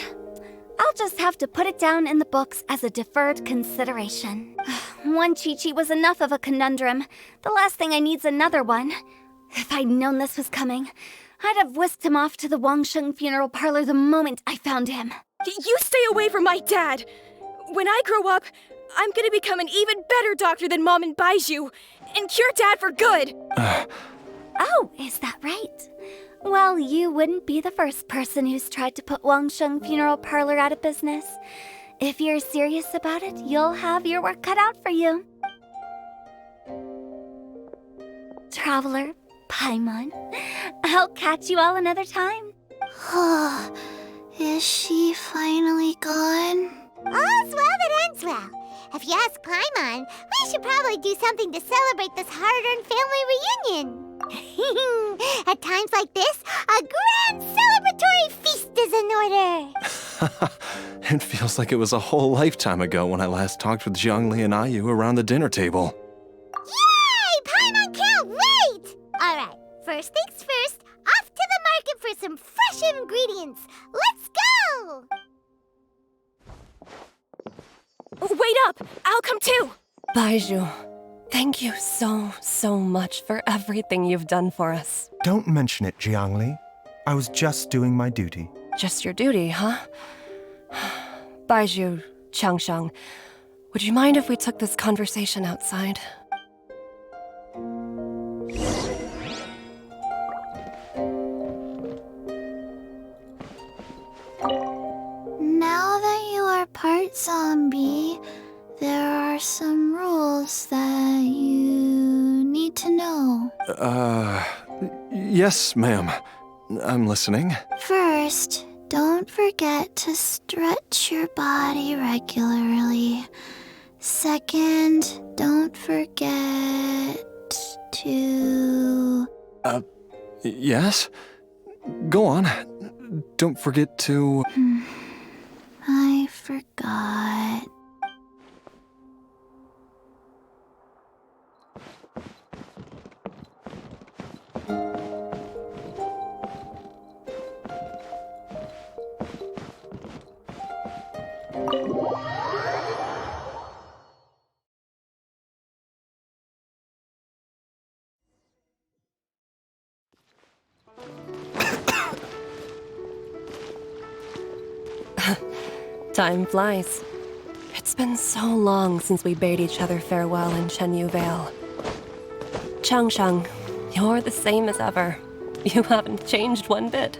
H: I'll just have to put it down in the books as a deferred consideration. One Chi-Chi was enough of a conundrum. The last thing I need's another one. If I'd known this was coming, I'd have whisked him off to the Wangsheng funeral parlor the moment I found him.
C: You stay away from my dad! When I grow up, I'm gonna become an even better doctor than Mom and Baizhu, and cure Dad for good!
H: Oh, is that right? Well, you wouldn't be the first person who's tried to put Wangsheng Funeral Parlor out of business. If you're serious about it, you'll have your work cut out for you. Traveler, Paimon, I'll catch you all another time.
B: Is she finally gone?
D: All's well that ends well. If you ask Paimon, we should probably do something to celebrate this hard-earned family reunion. At times like this, a grand celebratory feast is in order.
I: It feels like it was a whole lifetime ago when I last talked with Zhongli and Ayu around the dinner table.
D: Yay! Paimon can't wait! Alright, first things first, off to the market for some fresh ingredients. Let's go!
C: Wait up! I'll come too!
K: Baizhu, thank you so much for everything you've done for us.
E: Don't mention it, Jiangli. I was just doing my duty.
K: Just your duty, huh? Baizhu, Changshang, would you mind if we took this conversation outside?
B: Now that you are part zombie, there are some rules that you need to know.
I: Yes, ma'am. I'm listening.
B: First, don't forget to stretch your body regularly. Second, don't forget to...
I: Yes? Go on. Don't forget to...
B: I forgot.
K: Time flies. It's been so long since we bade each other farewell in Chenyu Vale. Changshang, you're the same as ever. You haven't changed one bit.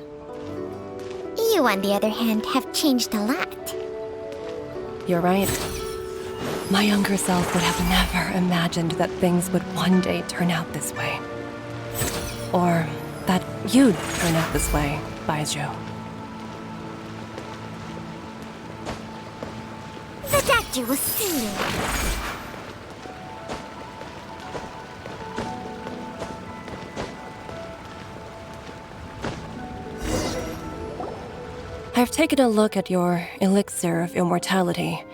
D: You, on the other hand, have changed a lot.
K: You're right. My younger self would have never imagined that things would one day turn out this way. Or that you'd turn out this way, Baizhu.
D: master will soon.
K: I've taken a look at your elixir of immortality.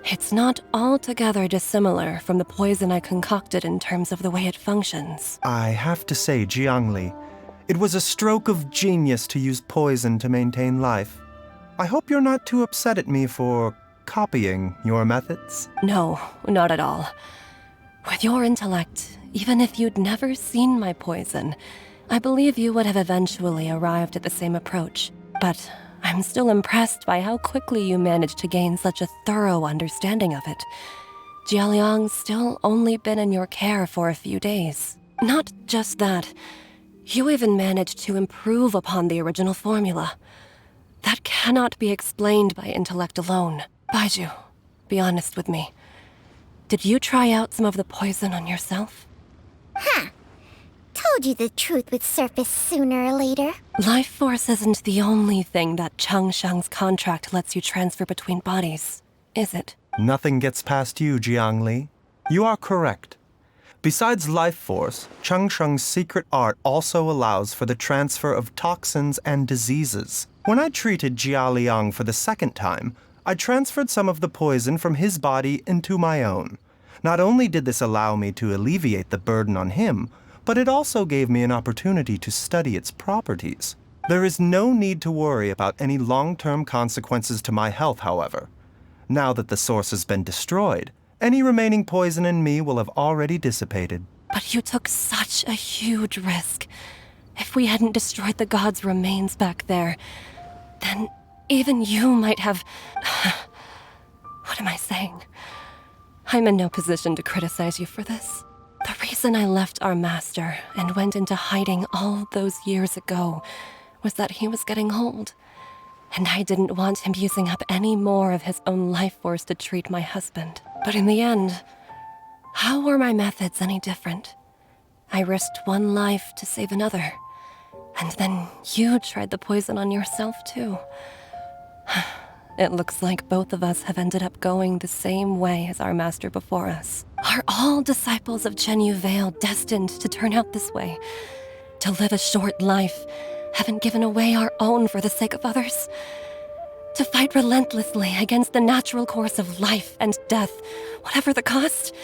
K: It's not altogether dissimilar from the poison I concocted in terms of the way it functions.
E: I have to say, Jiangli, it was a stroke of genius to use poison to maintain life. I hope you're not too upset at me for copying your methods.
K: No, not at all. With your intellect, even if you'd never seen my poison, I believe you would have eventually arrived at the same approach. But I'm still impressed by how quickly you managed to gain such a thorough understanding of it. Jialiang's still only been in your care for a few days. Not just that, you even managed to improve upon the original formula. That cannot be explained by intellect alone. Baizhu, be honest with me. Did you try out some of the poison on yourself?
D: Huh. Told you the truth would surface sooner or later.
K: Life force isn't the only thing that Changshang's contract lets you transfer between bodies, is it?
E: Nothing gets past you, Jiangli. You are correct. Besides life force, Changsheng's secret art also allows for the transfer of toxins and diseases. When I treated Jialiang for the second time, I transferred some of the poison from his body into my own. Not only did this allow me to alleviate the burden on him, but it also gave me an opportunity to study its properties. There is no need to worry about any long-term consequences to my health, however. Now that the source has been destroyed, any remaining poison in me will have already dissipated.
K: But you took such a huge risk. If we hadn't destroyed the god's remains back there, then even you might have... What am I saying? I'm in no position to criticize you for this. The reason I left our master and went into hiding all those years ago was that he was getting old, and I didn't want him using up any more of his own life force to treat my husband. But in the end, how were my methods any different? I risked one life to save another, and then you tried the poison on yourself too. It looks like both of us have ended up going the same way as our master before us. Are all disciples of Chenyu Vale destined to turn out this way? To live a short life, having given away our own for the sake of others? To fight relentlessly against the natural course of life and death, whatever the cost?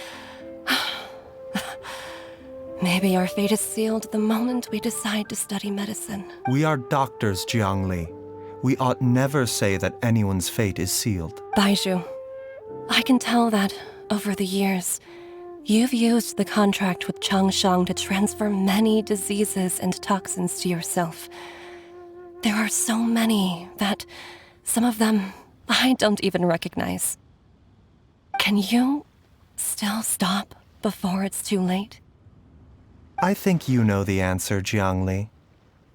K: Maybe our fate is sealed the moment we decide to study medicine.
E: We are doctors, Jiangli. We ought never say that anyone's fate is sealed.
K: Baizhu, I can tell that, over the years, you've used the contract with Changshang to transfer many diseases and toxins to yourself. There are so many that some of them I don't even recognize. Can you still stop before it's too late?
E: I think you know the answer, Jiangli.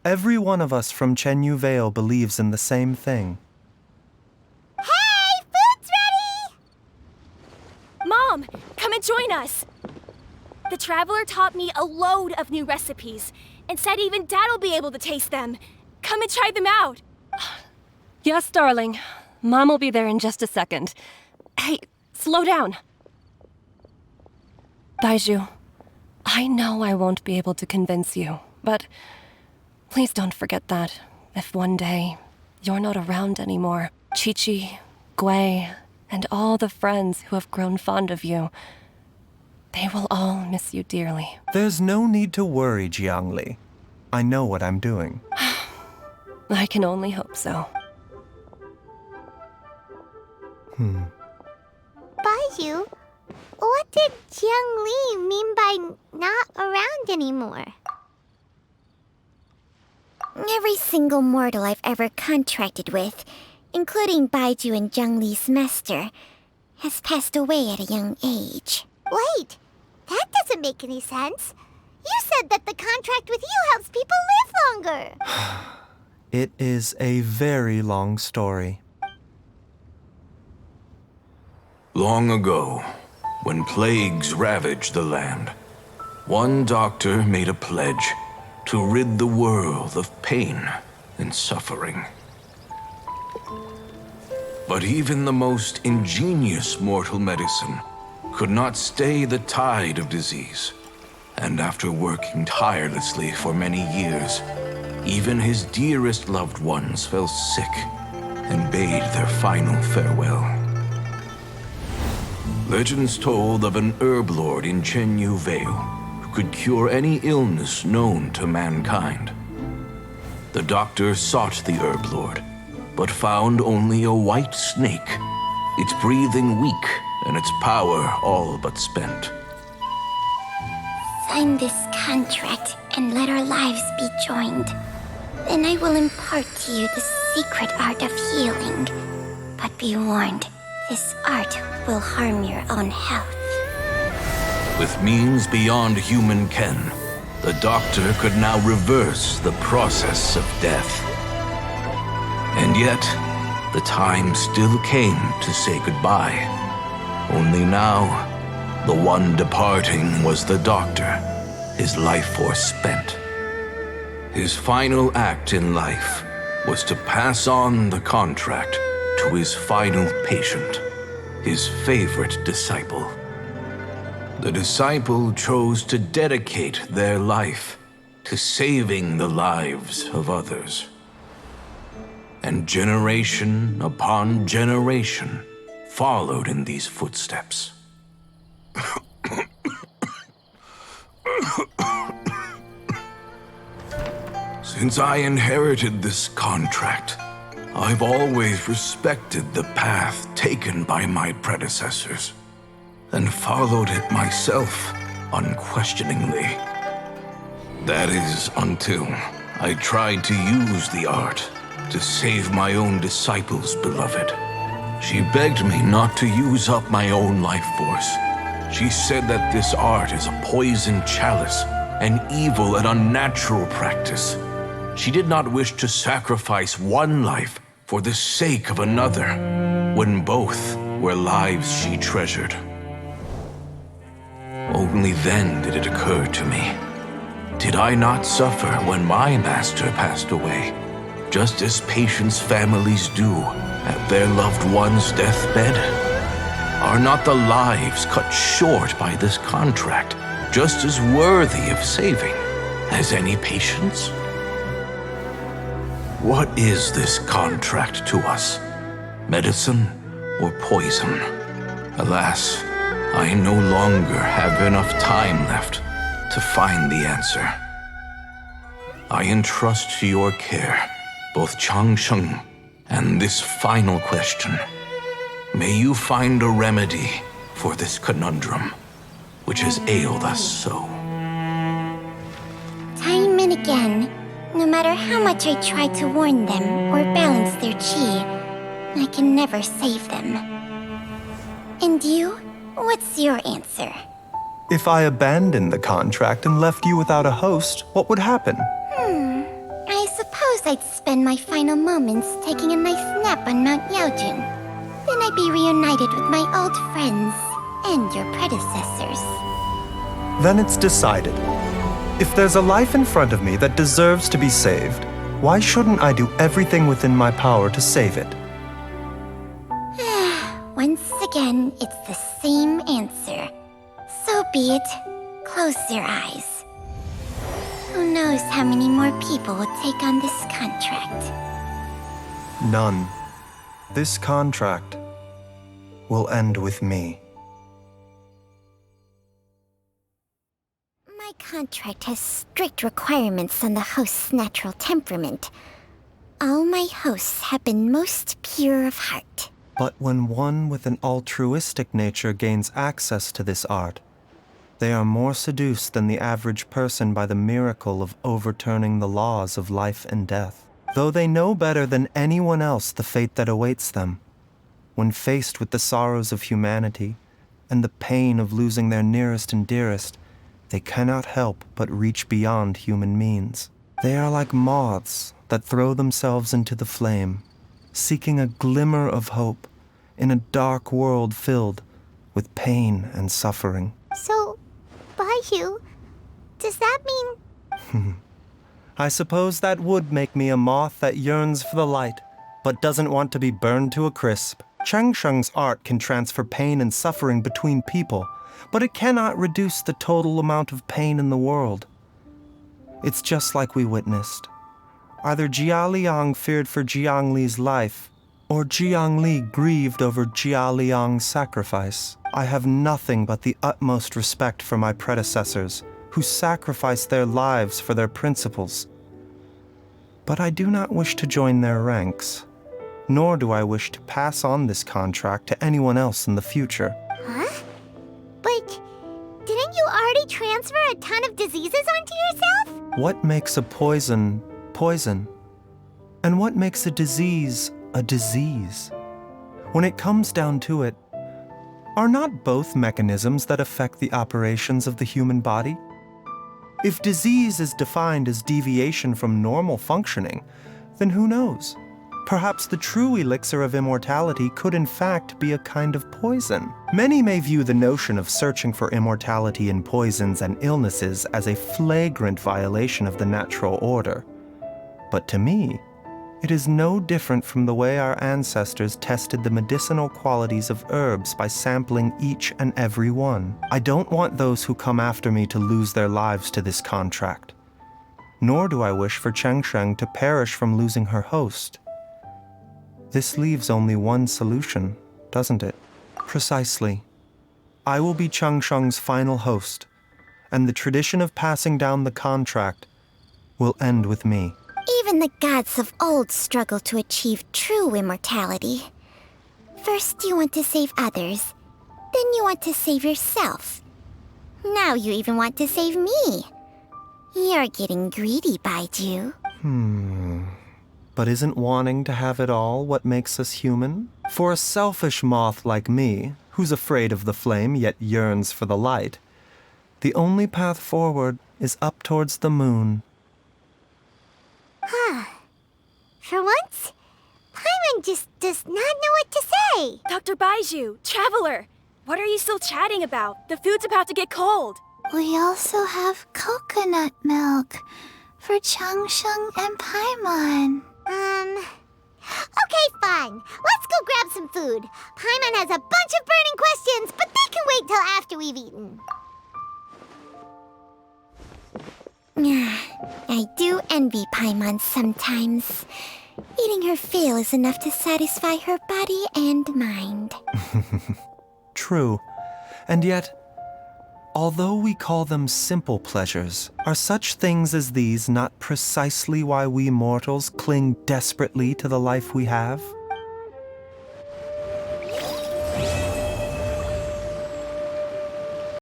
E: Every one of us from Chenyu Vale believes in the same thing.
D: Hey! Food's ready!
C: Mom, come and join us! The Traveler taught me a load of new recipes and said even Dad'll be able to taste them. Come and try them out.
K: Yes, darling. Mom will be there in just a second. Hey, slow down. Baizhu, I know I won't be able to convince you, but please don't forget that if one day you're not around anymore, Chi-Chi, Gui, and all the friends who have grown fond of you, they will all miss you dearly.
E: There's no need to worry, Jiangli. I know what I'm doing.
K: I can only hope so.
D: Baizhu, what did Jiang Li mean by not around anymore? Every single mortal I've ever contracted with, including Baizhu and Jiang Li's master, has passed away at a young age. Wait, that doesn't make any sense. You said that the contract with you helps people live longer.
E: It is a very long story.
L: Long ago, when plagues ravaged the land, one doctor made a pledge to rid the world of pain and suffering. But even the most ingenious mortal medicine could not stay the tide of disease. And after working tirelessly for many years, even his dearest loved ones fell sick and bade their final farewell. Legends told of an herb lord in Chenyu Vale who could cure any illness known to mankind. The doctor sought the herb lord, but found only a white snake, its breathing weak and its power all but spent.
D: Sign this contract and let our lives be joined. Then I will impart to you the secret art of healing. But be warned, this art will harm your own health.
L: With means beyond human ken, the doctor could now reverse the process of death. And yet, the time still came to say goodbye. Only now, the one departing was the doctor, his life force spent. His final act in life was to pass on the contract to his final patient, his favorite disciple. The disciple chose to dedicate their life to saving the lives of others. And generation upon generation followed in these footsteps. Since I inherited this contract, I've always respected the path taken by my predecessors, and followed it myself unquestioningly. That is until I tried to use the art to save my own disciple's beloved. She begged me not to use up my own life force. She said that this art is a poisoned chalice, an evil and unnatural practice. She did not wish to sacrifice one life for the sake of another, when both were lives she treasured. Only then did it occur to me. Did I not suffer when my master passed away, just as patients' families do at their loved one's deathbed? Are not the lives cut short by this contract just as worthy of saving as any patients? What is this contract to us? Medicine or poison? Alas, I no longer have enough time left to find the answer. I entrust to your care both Changsheng and this final question. May you find a remedy for this conundrum, which has ailed us so.
D: Time and again, no matter how much I try to warn them or balance their chi, I can never save them. And you? What's your answer?
E: If I abandoned the contract and left you without a host, what would happen?
D: I suppose I'd spend my final moments taking a nice nap on Mount Yaojun. Then I'd be reunited with my old friends and your predecessors.
E: Then it's decided. If there's a life in front of me that deserves to be saved, why shouldn't I do everything within my power to save it?
D: Once again, it's the same answer. So be it. Close your eyes. Who knows how many more people will take on this contract?
E: None. This contract will end with me.
D: My contract has strict requirements on the host's natural temperament. All my hosts have been most pure of heart.
E: But when one with an altruistic nature gains access to this art, they are more seduced than the average person by the miracle of overturning the laws of life and death. Though they know better than anyone else the fate that awaits them, when faced with the sorrows of humanity and the pain of losing their nearest and dearest, they cannot help but reach beyond human means. They are like moths that throw themselves into the flame, seeking a glimmer of hope in a dark world filled with pain and suffering.
D: So, Baizhu, does that mean...
E: I suppose that would make me a moth that yearns for the light, but doesn't want to be burned to a crisp. Changsheng's art can transfer pain and suffering between people, but it cannot reduce the total amount of pain in the world. It's just like we witnessed. Either Jia Liang feared for Jiang Li's life, or Jiang Li grieved over Jia Liang's sacrifice. I have nothing but the utmost respect for my predecessors, who sacrificed their lives for their principles. But I do not wish to join their ranks, nor do I wish to pass on this contract to anyone else in the future.
D: Huh? But didn't you already transfer a ton of diseases onto yourself?
E: What makes a poison poison? And what makes a disease a disease? When it comes down to it, are not both mechanisms that affect the operations of the human body? If disease is defined as deviation from normal functioning, then who knows? Perhaps the true elixir of immortality could in fact be a kind of poison. Many may view the notion of searching for immortality in poisons and illnesses as a flagrant violation of the natural order. But to me, it is no different from the way our ancestors tested the medicinal qualities of herbs by sampling each and every one. I don't want those who come after me to lose their lives to this contract. Nor do I wish for Changsheng to perish from losing her host. This leaves only one solution, doesn't it? Precisely. I will be Changsheng's final host, and the tradition of passing down the contract will end with me.
D: Even the gods of old struggle to achieve true immortality. First you want to save others, then you want to save yourself. Now you even want to save me. You're getting greedy, Baizhu.
E: But isn't wanting to have it all what makes us human? For a selfish moth like me, who's afraid of the flame yet yearns for the light, the only path forward is up towards the moon.
D: For once, Paimon just does not know what to say.
C: Dr. Baizhu, Traveler, what are you still chatting about? The food's about to get cold.
B: We also have coconut milk for Changsheng and Paimon.
D: Okay, fine. Let's go grab some food. Paimon has a bunch of burning questions, but they can wait till after we've eaten. I do envy Paimon sometimes. Eating her fill is enough to satisfy her body and mind.
E: True. And yet, although we call them simple pleasures, are such things as these not precisely why we mortals cling desperately to the life we have?